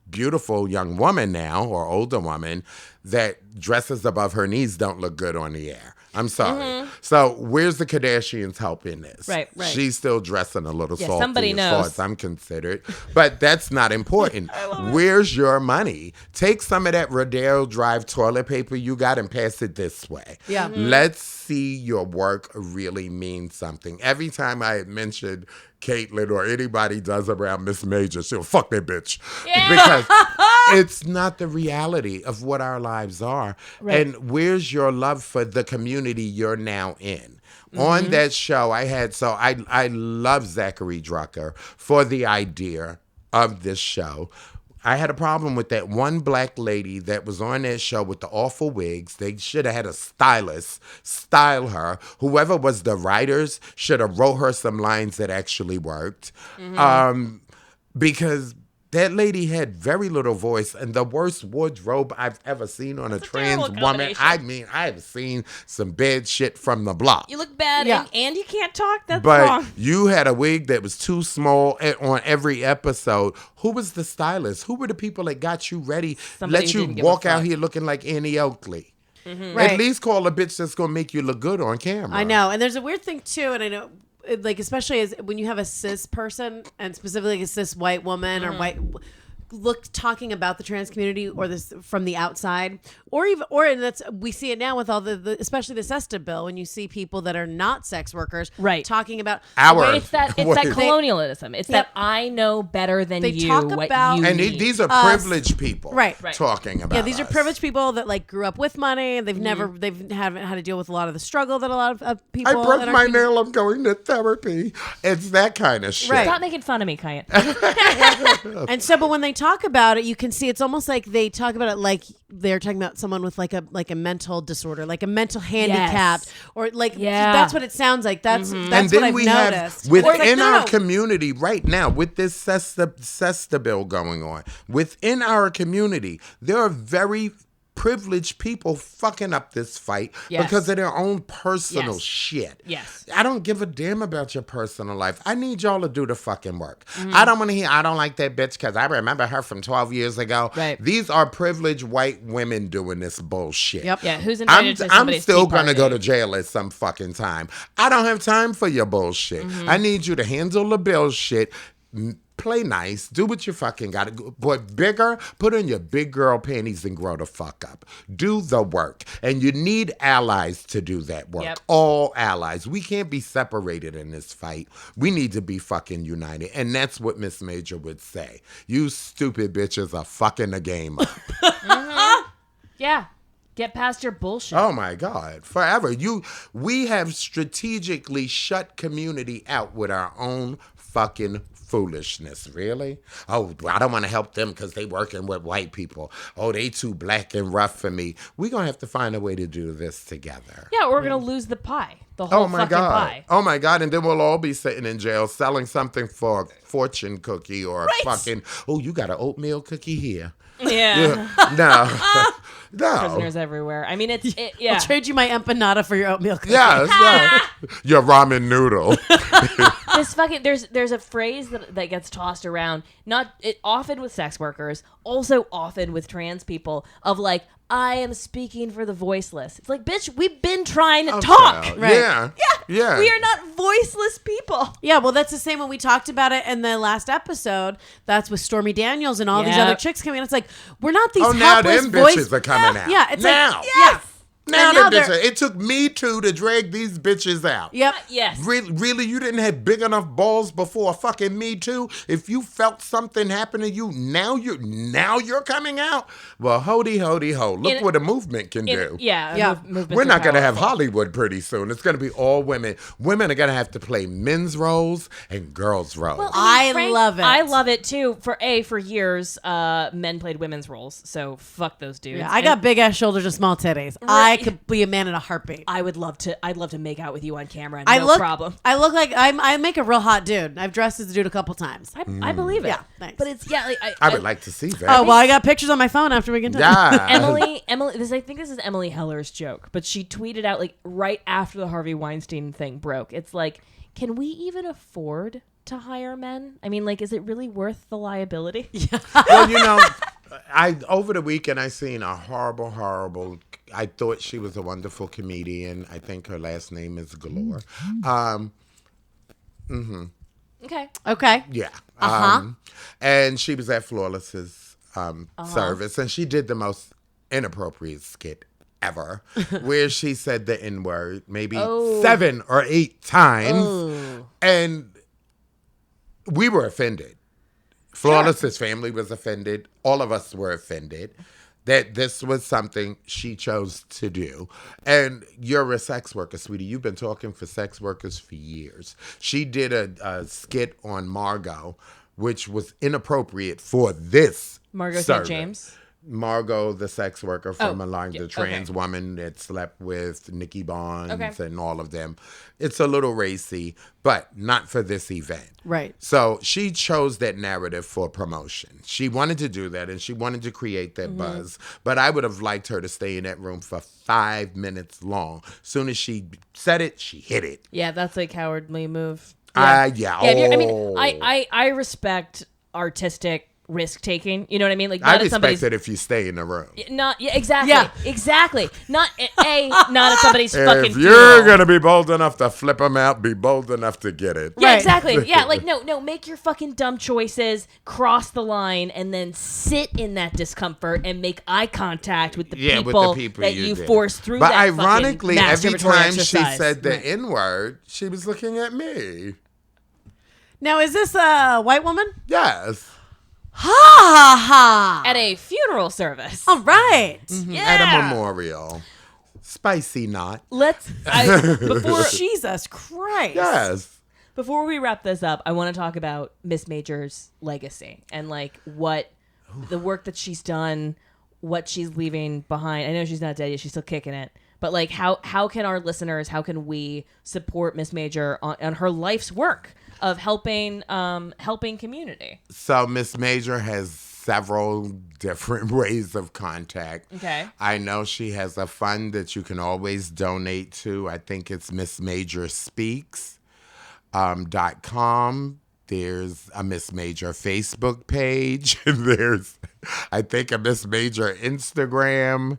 beautiful young woman now or older woman that dresses above her knees don't look good on the air? I'm sorry. So where's the Kardashians' help in this? Right. She's still dressing a little Yeah, salty somebody as far knows. as I'm considered. But that's not important. Where's your money? Take some of that Rodeo Drive toilet paper you got and pass it this way. Yeah. Let's see your work really mean something. Every time I mention Caitlyn or anybody does around Miss Major, she'll fuck that bitch. Yeah. Because it's not the reality of what our lives are. Right. And where's your love for the community you're now in? On that show, I love Zachary Drucker for the idea of this show. I had a problem with that one black lady that was on that show with the awful wigs. They should have had a stylist style her. Whoever was the writers should have wrote her some lines that actually worked. Because that lady had very little voice and the worst wardrobe I've ever seen on a trans terrible woman. combination. I mean, I have seen some bad shit from the block. You look bad Yeah. and you can't talk. That's But wrong. you had a wig that was too small on every episode. Who was the stylist? Who were the people that got you ready? Somebody let who you didn't give a walk out fuck. here looking like Annie Oakley. Right. At least call a bitch that's going to make you look good on camera. I know. And there's a weird thing too, and I know, like, especially as when you have a cis person and specifically a cis white woman or white, talking about the trans community or this from the outside, and that's we see it now with all the especially the SESTA bill when you see people that are not sex workers Right. talking about It's that colonialism. It's that I know better than you talk what about- you And need. these are privileged people, Right. talking about. Yeah, these are us. privileged people that like grew up with money and they haven't had to deal with a lot of the struggle that a lot of people. I broke in our my community- nail. I'm going to therapy. It's that kind of shit. Right. Stop making fun of me, Kyan. And so, but when they talk about it, you can see it's almost like they talk about it like they're talking about someone with like a mental disorder, like a mental handicap, or like that's what it sounds like. That's And what then I've we noticed. have within It's like, no, our no. community right now with this SESTA bill going on, within our community, there are very privileged people fucking up this fight because of their own personal shit. Yes. I don't give a damn about your personal life. I need y'all to do the fucking work. I don't want to hear, I don't like that bitch because I remember her from 12 years ago. Right. These are privileged white women doing this bullshit. Yep. Yeah, who's invited to I'm somebody's still tea going to go to party? jail at some fucking time. I don't have time for your bullshit. I need you to handle the bill shit. Play nice. Do what you fucking got to do. But bigger, put on your big girl panties and grow the fuck up. Do the work. And you need allies to do that work. Yep. All allies. We can't be separated in this fight. We need to be fucking united. And that's what Miss Major would say. You stupid bitches are fucking the game up. Yeah. Get past your bullshit. Oh my God. Forever. We have strategically shut community out with our own fucking foolishness. Really? Oh, I don't want to help them because they working with white people. Oh, they too black and rough for me. We're going to have to find a way to do this together. Yeah, we're going to lose the pie. The whole Oh my fucking God. pie. Oh my God. And then we'll all be sitting in jail selling something for a fortune cookie or fucking, oh, you got an oatmeal cookie here. Yeah. No. No. Prisoners everywhere. I mean, yeah. I'll trade you my empanada for your oatmeal cookie. Yes. Your ramen noodle. This fucking there's a phrase that gets tossed around, often with sex workers, also often with trans people, of like, I am speaking for the voiceless. It's like, bitch, we've been trying to talk. Child. Right. Yeah. We are not voiceless people. Yeah, well, that's the same when we talked about it in the last episode. That's with Stormy Daniels and all these Yep. other chicks coming in. It's like, we're not these Oh, now helpless them voice. bitches are coming out. Yeah, it's now. like, yeah. Now And them now they're- bitches. It took Me Too to drag these bitches out. Yep. Yes. Really, you didn't have big enough balls before fucking Me Too? If you felt something happen to you, now you're coming out? Well, hoody ho. Look what a movement can do. Yeah. We're not going to have Hollywood pretty soon. It's going to be all women. Women are going to have to play men's roles and girls' roles. Well, I love it. I love it too. For years, men played women's roles. So fuck those dudes. Yeah, I got big ass shoulders and small titties. I could be a man in a heartbeat. I'd love to make out with you on camera. I No look, problem. I look like I make a real hot dude. I've dressed as a dude a couple times. I believe it. Yeah, thanks. But it's like I would like to see that. Oh, well, I got pictures on my phone after we get done. Yeah. Emily, I think this is Emily Heller's joke, but she tweeted out like right after the Harvey Weinstein thing broke. It's like, can we even afford to hire men? I mean, like, is it really worth the liability? Yeah. Well, over the weekend I seen a horrible. I thought she was a wonderful comedian. I think her last name is Galore. Okay. Yeah. And she was at Flawless's service, and she did the most inappropriate skit ever, where she said the N-word maybe 7 or 8 times, and we were offended. Flawless's family was offended. All of us were offended that this was something she chose to do. And you're a sex worker, sweetie. You've been talking for sex workers for years. She did a skit on Margot, which was inappropriate for this Margot St. service. James. Margot, the sex worker from the okay. trans woman that slept with Nikki Bonds Okay. and all of them. It's a little racy, but not for this event. Right. So she chose that narrative for promotion. She wanted to do that, and she wanted to create that buzz. But I would have liked her to stay in that room for 5 minutes long. Soon as she said it, she hit it. Yeah, that's a cowardly move. Yeah. I mean, I respect artistic risk taking. You know what I mean? Like, I not at respect somebody's. it if you stay in the room. Not exactly. Yeah. Exactly. Not not at somebody's fucking. If you're funeral. gonna be bold enough to flip them out, be bold enough to get it. Yeah, Right. exactly. Yeah, like no, make your fucking dumb choices, cross the line, and then sit in that discomfort and make eye contact with the people that you did. force through But that ironically, fucking every masturbatory time she exercise. said the N-word, she was looking at me. Now, is this a white woman? Yes. Ha ha ha. At a funeral service. All right. Yeah. At a memorial. Spicy not. Before Jesus Christ. Yes. Before we wrap this up, I want to talk about Miss Major's legacy and like what the work that she's done, what she's leaving behind. I know she's not dead yet; she's still kicking it. But like, how can our listeners, how can we support Miss Major on her life's work of helping community? So Miss Major has several different ways of contact. Okay. I know she has a fund that you can always donate to. I think it's Miss Major Speaks. .com. There's a Miss Major Facebook page. There's, I think, a Miss Major Instagram.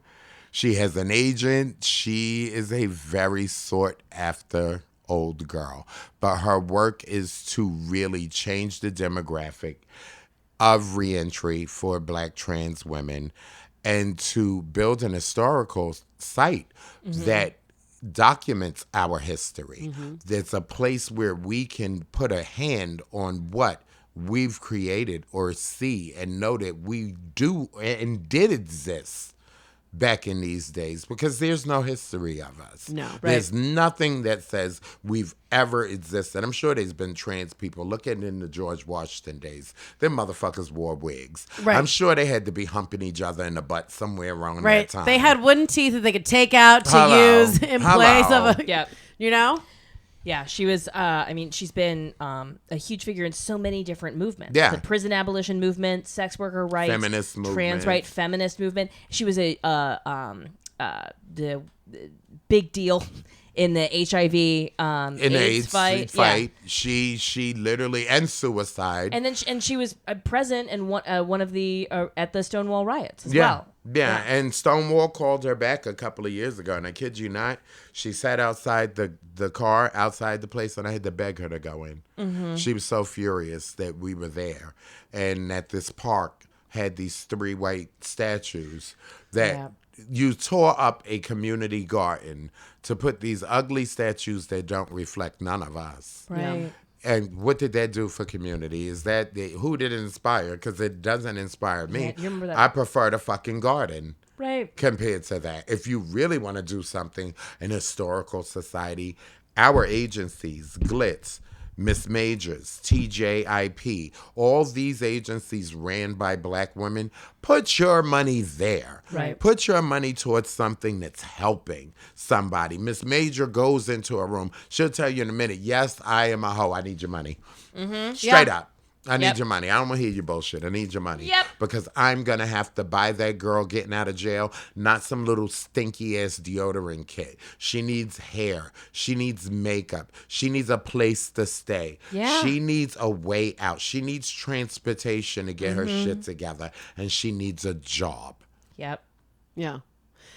She has an agent. She is a very sought after old girl. But her work is to really change the demographic of reentry for Black trans women and to build an historical site that documents our history. There's a place where we can put a hand on what we've created or see and know that we do and did exist back in these days, because there's no history of us. No. There's nothing that says we've ever existed. I'm sure there's been trans people. Look at in the George Washington days. Them motherfuckers wore wigs. Right. I'm sure they had to be humping each other in the butt somewhere around Right. that time. They had wooden teeth that they could take out to Hello. use in place of a, Yep. you know? Yeah, she was. She's been a huge figure in so many different movements. Yeah. The prison abolition movement, sex worker rights, Feminist movement. trans right, feminist movement. She was the big deal in the HIV in the AIDS fight. fight. She literally, and suicide. And then she was present in one of the at the Stonewall riots as Yeah. well. Yeah, and Stonewall called her back a couple of years ago, and I kid you not, she sat outside the car, outside the place, and I had to beg her to go in. Mm-hmm. She was so furious that we were there, and at this park had these 3 white statues that you tore up a community garden to put these ugly statues that don't reflect none of us. Right. And what did that do for community? Is that who did it inspire? Because it doesn't inspire me. Yeah, you remember that. I prefer the fucking garden Right. compared to that. If you really want to do something in historical society, our agencies, Glitz, Miss Majors, TJIP, all these agencies ran by Black women, put your money there. Right. Put your money towards something that's helping somebody. Miss Major goes into a room. She'll tell you in a minute, yes, I am a hoe. I need your money. Straight up. I need Yep. your money. I don't want to hear your bullshit. I need your money. Yep. Because I'm going to have to buy that girl getting out of jail, not some little stinky ass deodorant kit. She needs hair. She needs makeup. She needs a place to stay. Yeah. She needs a way out. She needs transportation to get her shit together. And she needs a job. Yep. Yeah.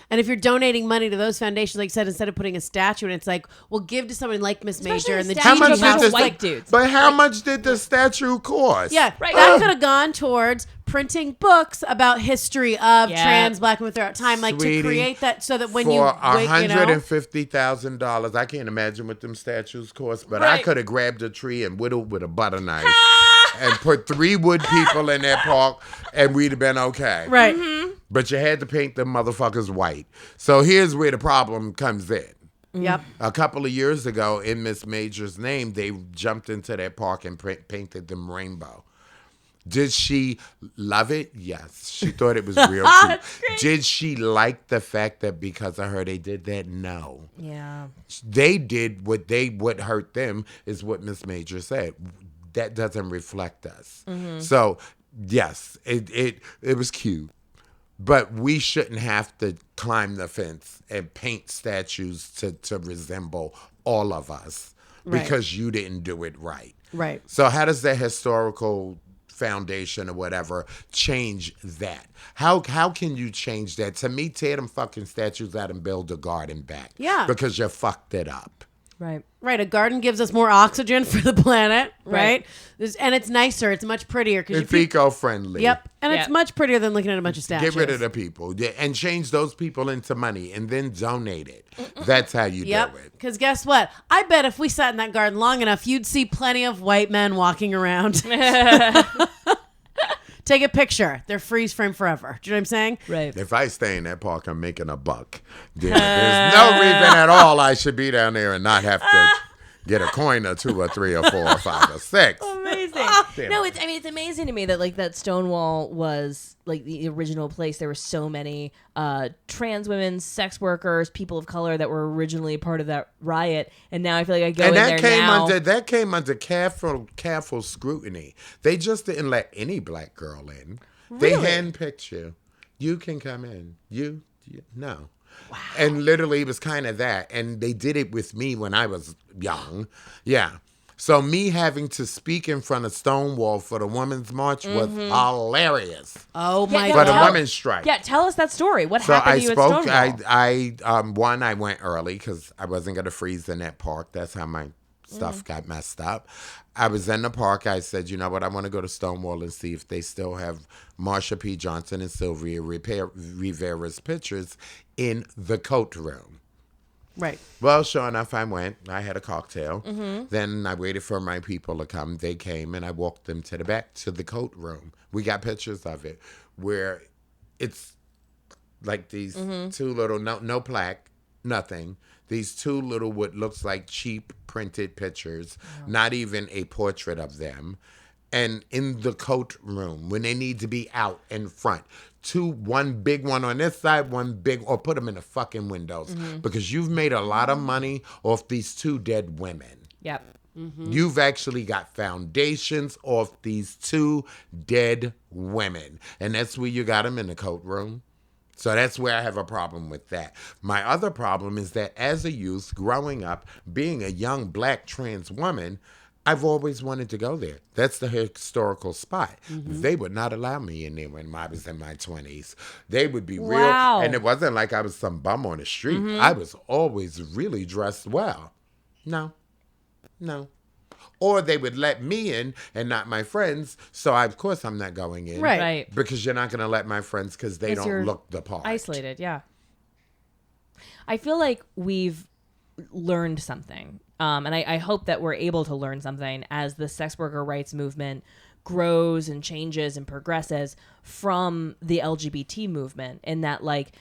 And if you're donating money to those foundations, like you said, instead of putting a statue, and it's like, well, give to someone like Miss Especially Major a and the statue How Gigi much of did house this white dudes. But how much did the statue cost? Yeah, Right. that could have gone towards printing books about history of Yeah. trans Black women throughout time, like Sweetie, to create that so that when for you wait, you know, $150,000, I can't imagine what them statues cost, but I Right. could have grabbed a tree and whittled with a butter knife and put 3 wood people in that park, and we'd have been okay. right? But you had to paint them motherfuckers white. So here's where the problem comes in. Yep. A couple of years ago, in Miss Major's name, they jumped into that park and painted them rainbow. Did she love it? Yes. She thought it was real cute. Did she like the fact that because of her they did that? No. Yeah. They did what hurt them is what Miss Major said. That doesn't reflect us. So yes, it was cute. But we shouldn't have to climb the fence and paint statues to resemble all of us Right. because you didn't do it right. Right. So how does that historical foundation or whatever change that? How can you change that? To me, tear them fucking statues out and build a garden back. Yeah. Because you fucked it up. Right. Right, a garden gives us more oxygen for the planet, right? And it's nicer. It's much prettier. It's eco-friendly. Yep, and it's Yep. much prettier than looking at a bunch of statues. Get rid of the people and change those people into money and then donate it. That's how you do it. Because guess what? I bet if we sat in that garden long enough, you'd see plenty of white men walking around. Take a picture. They're freeze frame forever. Do you know what I'm saying? Right. If I stay in that park, I'm making a buck. There's no reason at all I should be down there and not have to get a coin or 2 or 3 or 4 or 5 or 6. Amazing. No, it's amazing to me that like that Stonewall was like the original place. There were so many trans women, sex workers, people of color that were originally part of that riot, and now I feel like I go And in that there came now. that came under careful scrutiny. They just didn't let any black girl in. They handpicked you. You can come in. You no. Wow. And literally it was kind of that. And they did it with me when I was young. Yeah. So me having to speak in front of Stonewall for the Women's March was hilarious. Oh my For the God. women's strike. Yeah, tell us that story. What So happened I to you spoke. at Stonewall? I went early because I wasn't gonna freeze in that park. That's how my stuff got messed up. I was in the park. I said, you know what? I want to go to Stonewall and see if they still have Marsha P. Johnson and Sylvia Rivera's pictures in the coat room. Right. Well, sure enough, I went. I had a cocktail. Then I waited for my people to come. They came, and I walked them to the back to the coat room. We got pictures of it where it's like these 2 little, no plaque, nothing. These 2 little what looks like cheap printed pictures, not even a portrait of them. And in the coat room, when they need to be out in front, 2, one big one on this side, one big, or put them in the fucking windows. Because you've made a lot of money off these 2 dead women. Yep. You've actually got foundations off these 2 dead women. And that's where you got them in the coat room. So that's where I have a problem with that. My other problem is that as a youth, growing up, being a young black trans woman, I've always wanted to go there. That's the historical spot. They would not allow me in there when I was in my 20s. They would be real. Wow. And it wasn't like I was some bum on the street. I was always really dressed well. No. Or they would let me in and not my friends. So, of course, I'm not going in. Right. Because you're not going to let my friends because they 'Cause you're don't look the part. Isolated, yeah. I feel like we've learned something. And I hope that we're able to learn something as the sex worker rights movement grows and changes and progresses from the LGBT movement, in that like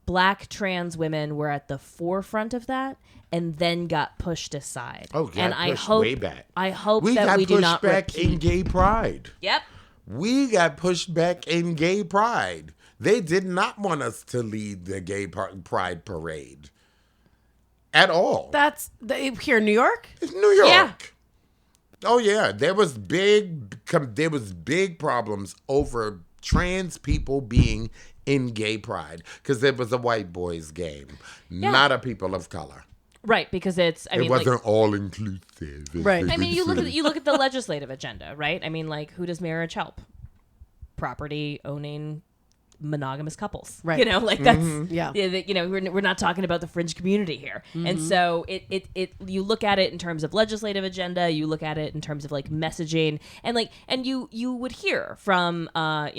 black trans women were at the forefront of that and then got pushed aside. Oh, got and I pushed hope way back. I hope We that got we do pushed not back repeat. in gay pride. Yep. We got pushed back in gay pride. They did not want us to lead the gay pride parade at all. That's here in New York? It's New York. Yeah. Oh yeah, there was big problems over trans people being in gay pride because it was a white boys game, not a people of color. Right, because it wasn't all inclusive. Right. I mean, you look at the legislative agenda, right? I mean, like, who does marriage help? Property owning monogamous couples, Right. You know, like that's Yeah. You know, we're not talking about the fringe community here, and so it you look at it in terms of legislative agenda, you look at it in terms of like messaging, and you would hear from gay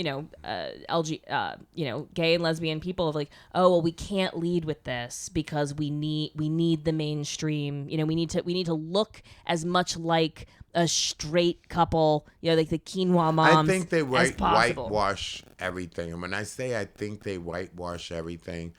and lesbian people of like, oh well, we can't lead with this because we need the mainstream, you know, we need to look as much like a straight couple, you know, like the quinoa moms. I think they as possible. whitewash everything. And when I say I think they whitewash everything,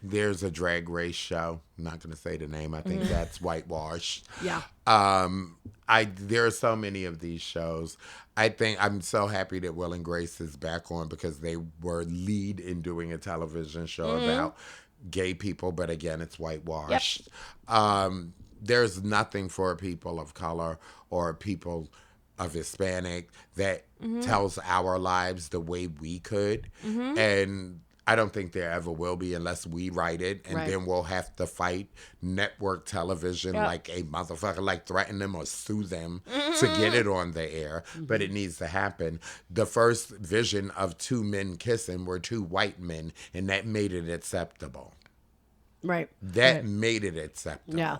there's a drag race show. I'm not going to say the name. I think that's whitewashed. Yeah. There are so many of these shows. I think I'm so happy that Will and Grace is back on because they were lead in doing a television show about gay people. But again, it's whitewashed. Yep. There's nothing for people of color or people of Hispanic that tells our lives the way we could. And I don't think there ever will be unless we write it, and Right. then we'll have to fight network television Yep. like a motherfucker, like threaten them or sue them to get it on the air. But it needs to happen. The first vision of two men kissing were two white men, and that made it acceptable. Right. That made it acceptable. Yeah.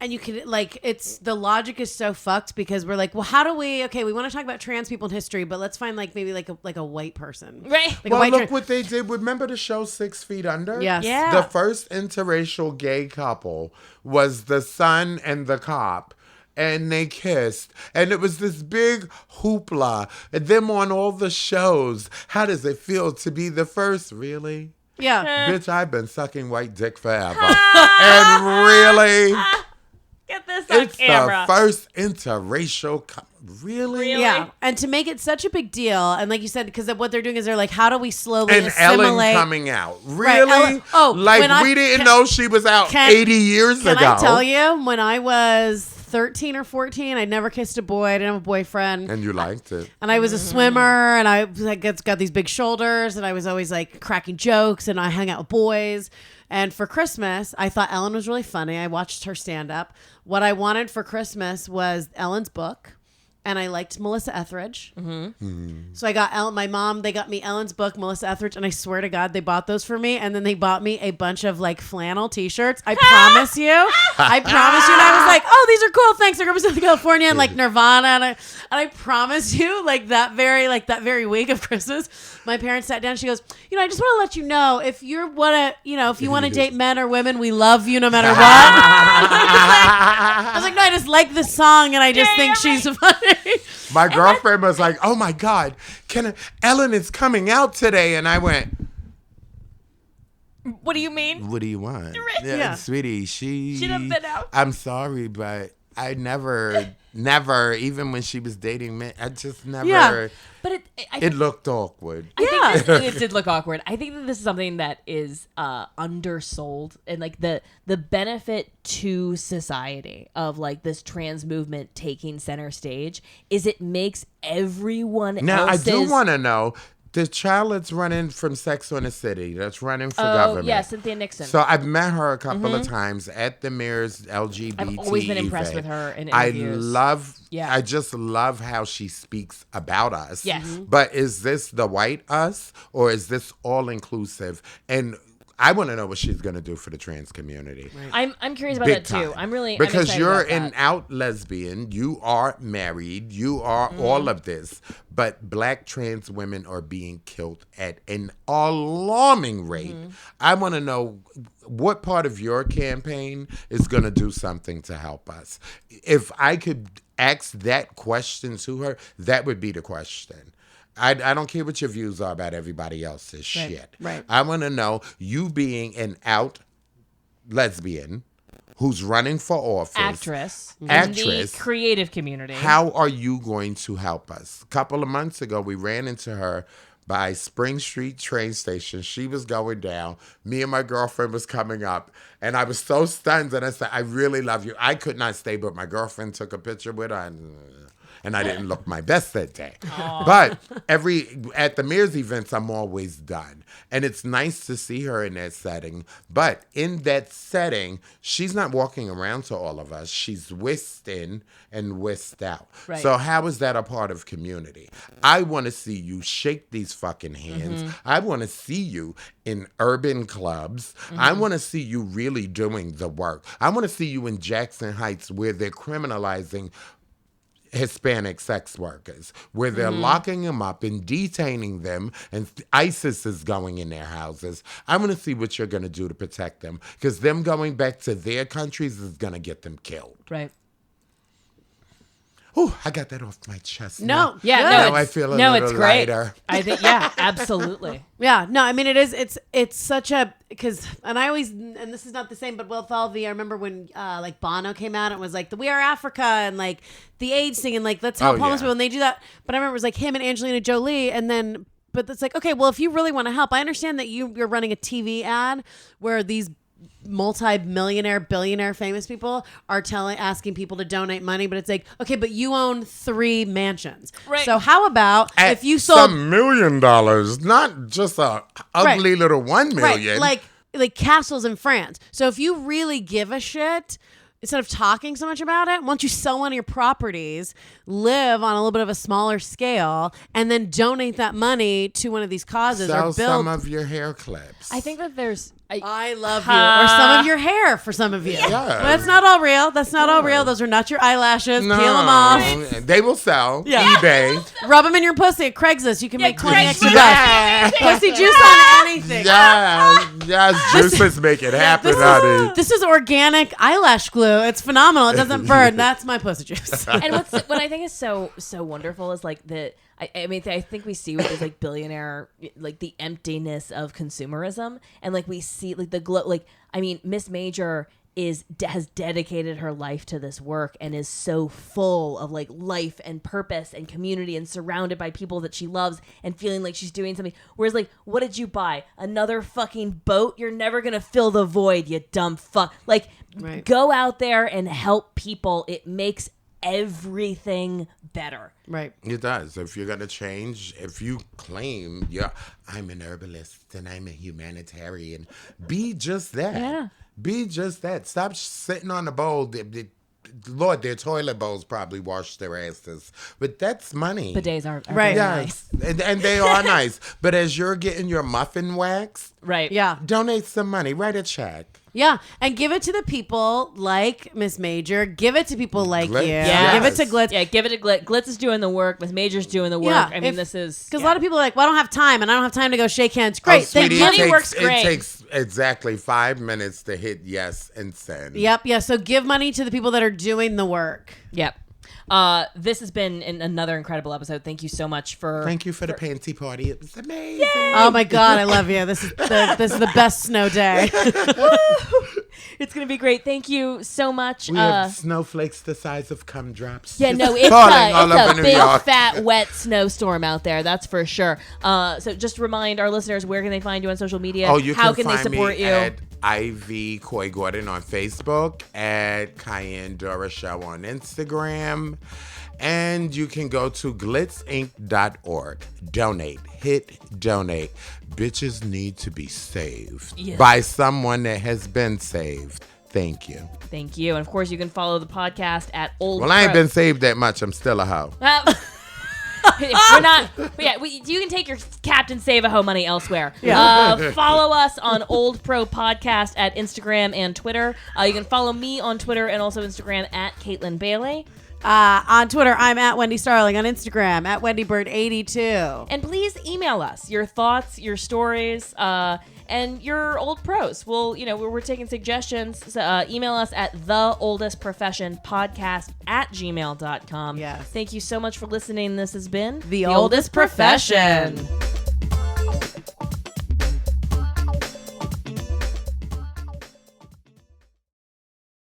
And you can it's the logic is so fucked because we're like, well, how do we we want to talk about trans people in history, but let's find maybe a white person. Right. Like a Well, white look what they did. Remember the show 6 Feet Under? Yes. Yeah. The first interracial gay couple was the son and the cop. And they kissed. And it was this big hoopla. And them on all the shows. How does it feel to be the first? Really? Yeah. Bitch, I've been sucking white dick forever. And really? Get this on It's camera. the first interracial couple. Really? Yeah, and to make it such a big deal, and like you said, because what they're doing is they're like, how do we slowly And assimilate? Ellen coming out. Right, Really? Ellen- oh, like when I- we didn't can- know she was out can- 80 years Can ago. I tell you, when I was 13 or 14, I never kissed a boy. I didn't have a boyfriend. And you liked it. And I was a swimmer, and I got these big shoulders, and I was always like cracking jokes, and I hung out with boys. And for Christmas, I thought Ellen was really funny. I watched her stand up. What I wanted for Christmas was Ellen's book, and I liked Melissa Etheridge. So I got my mom, they got me Ellen's book, Melissa Etheridge, and I swear to God, they bought those for me. And then they bought me a bunch of like flannel t-shirts. I promise you. I promise you. And I was like, oh, these are cool. Thanks. They're representing California and like Nirvana. And I promise you, like that very week of Christmas, my parents sat down. She goes, I just want to let you know, if you want to date men or women, we love you no matter what. I was like, no, I just like this song and I just think she's funny. My girlfriend was like, "Oh my God, Ellen is coming out today," and I went, What do you mean? "What do you want?" Yeah. Sweetie, she done been out. I'm sorry, but I never, even when she was dating me, I just never. Yeah. But It looked awkward. I think it did look awkward. I think that this is something that is undersold, and like the benefit to society of like this trans movement taking center stage is it makes everyone Now, else's... I do want to know, the child that's running from Sex on the City, that's running for Oh, government. yeah, Cynthia Nixon. So I've met her a couple of times at the Mirror's LGBT I've always been impressed event. with her in interviews. I just love how she speaks about us. Yes. But is this the white us, or is this all inclusive? And I want to know what she's going to do for the trans community. I'm curious about Big that too. time. I'm because excited you're about an that. out lesbian, you are married, you are all of this, but black trans women are being killed at an alarming rate. I want to know what part of your campaign is going to do something to help us. If I could ask that question to her, that would be the question. I don't care what your views are about everybody else's shit. right. I want to know, you being an out lesbian who's running for office. actress in Actress. the creative community. How are you going to help us? A couple of months ago, we ran into her by Spring Street train station. She was going down. Me and my girlfriend was coming up. And I was so stunned. And I said, I really love you. I could not stay, but my girlfriend took a picture with her. And I didn't look my best that day. But at the Mirror's events, I'm always done. And it's nice to see her in that setting. But in that setting, she's not walking around to all of us. She's whisked in and whisked out. Right. So how is that a part of community? I want to see you shake these fucking hands. I want to see you in urban clubs. I want to see you really doing the work. I want to see you in Jackson Heights where they're criminalizing Hispanic sex workers, where they're locking them up and detaining them, and ISIS is going in their houses. I'm going to see what you're going to do to protect them, because them going back to their countries is going to get them killed. Right. Oh, I got that off my chest. No. now. Yeah. Good. No, Now it's, I feel a no, little it's great. lighter. I think. Yeah. Absolutely. Yeah, no, I mean it's such a and I always, and this is not the same, but with all I remember when like Bono came out and was like the We Are Africa and like the AIDS thing and like let's help homeless people, and they do that. But I remember it was like him and Angelina Jolie, and then but it's like, okay, well, if you really want to help, I understand that you're running a TV ad where these multi-millionaire, billionaire, famous people are asking people to donate money, but it's like, okay, but you own 3 mansions. Right. So how about if you sold some $1 million, not just a ugly little 1 million. right, like castles in France. So if you really give a shit, instead of talking so much about it, why don't you sell one of your properties, live on a little bit of a smaller scale, and then donate that money to one of these causes Sell or build. some of your hair clips. I think that there's. I love you. Or some of your hair for some of you. Yeah. But that's not all real. That's not all real. Those are not your eyelashes. No, Peel them off. they will sell. Yeah. eBay. Rub them in your pussy at Craigslist. You can make 20 Craigslist. extra bucks. Yeah. Pussy juice on anything. Yes, juices make it happen, honey. This is organic eyelash glue. It's phenomenal. It doesn't burn. That's my pussy juice. And what I think is so wonderful is like the. I mean, I think we see with this like billionaire, like the emptiness of consumerism, and like we see like the glow. Like I mean, Miss Major has dedicated her life to this work and is so full of like life and purpose and community and surrounded by people that she loves and feeling like she's doing something. Whereas like, what did you buy? Another fucking boat? You're never gonna fill the void, you dumb fuck. Like, Right. Go out there and help people. It makes everything better. Right. It does. If you're gonna change, if you claim I'm an herbalist and I'm a humanitarian, be just that. Yeah. Be just that. Stop sitting on the bowl. Lord, their toilet bowls probably wash their asses, but that's money. Bidets are Right. very Yes, and they are nice. But as you're getting your muffin waxed, right. Yeah. donate some money. Write a check. Yeah, and give it to the people like Miss Major. Give it to people like Glitz. you. Yes. Give it to Glitz. Yeah, give it to Glitz. Glitz is doing the work. Miss Major's doing the work. Yeah, I mean, this is Because a lot of people are like, well, I don't have time, and I don't have time to go shake hands. Oh, Great. sweetie, Then money works great. It takes exactly 5 minutes to hit yes and send. Yep. Yeah. So give money to the people that are doing the work. Yep. This has been another incredible episode. Thank you so much for. Thank you for the panty party. It was amazing. Oh my God, I love you. This is the best snow day. It's gonna be great. Thank you so much. We have snowflakes the size of cum drops. Yeah, Just no, it's falling all a over New big, York. fat, wet snowstorm out there. That's for sure. So just remind our listeners, where can they find you on social media? Oh, you How can can they find support me you? at Ivy Coy Gordon on Facebook, at Cayenne Dora Show on Instagram, and you can go to glitzinc.org. Donate. Hit donate. Bitches need to be saved by someone that has been saved. Thank you. Thank you. And of course, you can follow the podcast at Old Well, I ain't Pro. been saved that much. I'm still a hoe. We're not. Yeah, you can take your Captain Save-A-Ho money elsewhere. Yeah. Follow us on Old Pro Podcast at Instagram and Twitter. You can follow me on Twitter and also Instagram at Caitlin Bailey. On Twitter, I'm at Wendy Starling. On Instagram, at WendyBird82. And please email us your thoughts, your stories, and your old pros. Well, we're taking suggestions. So, email us at theoldestprofessionpodcast@gmail.com. Yes. Thank you so much for listening. This has been The Oldest Profession.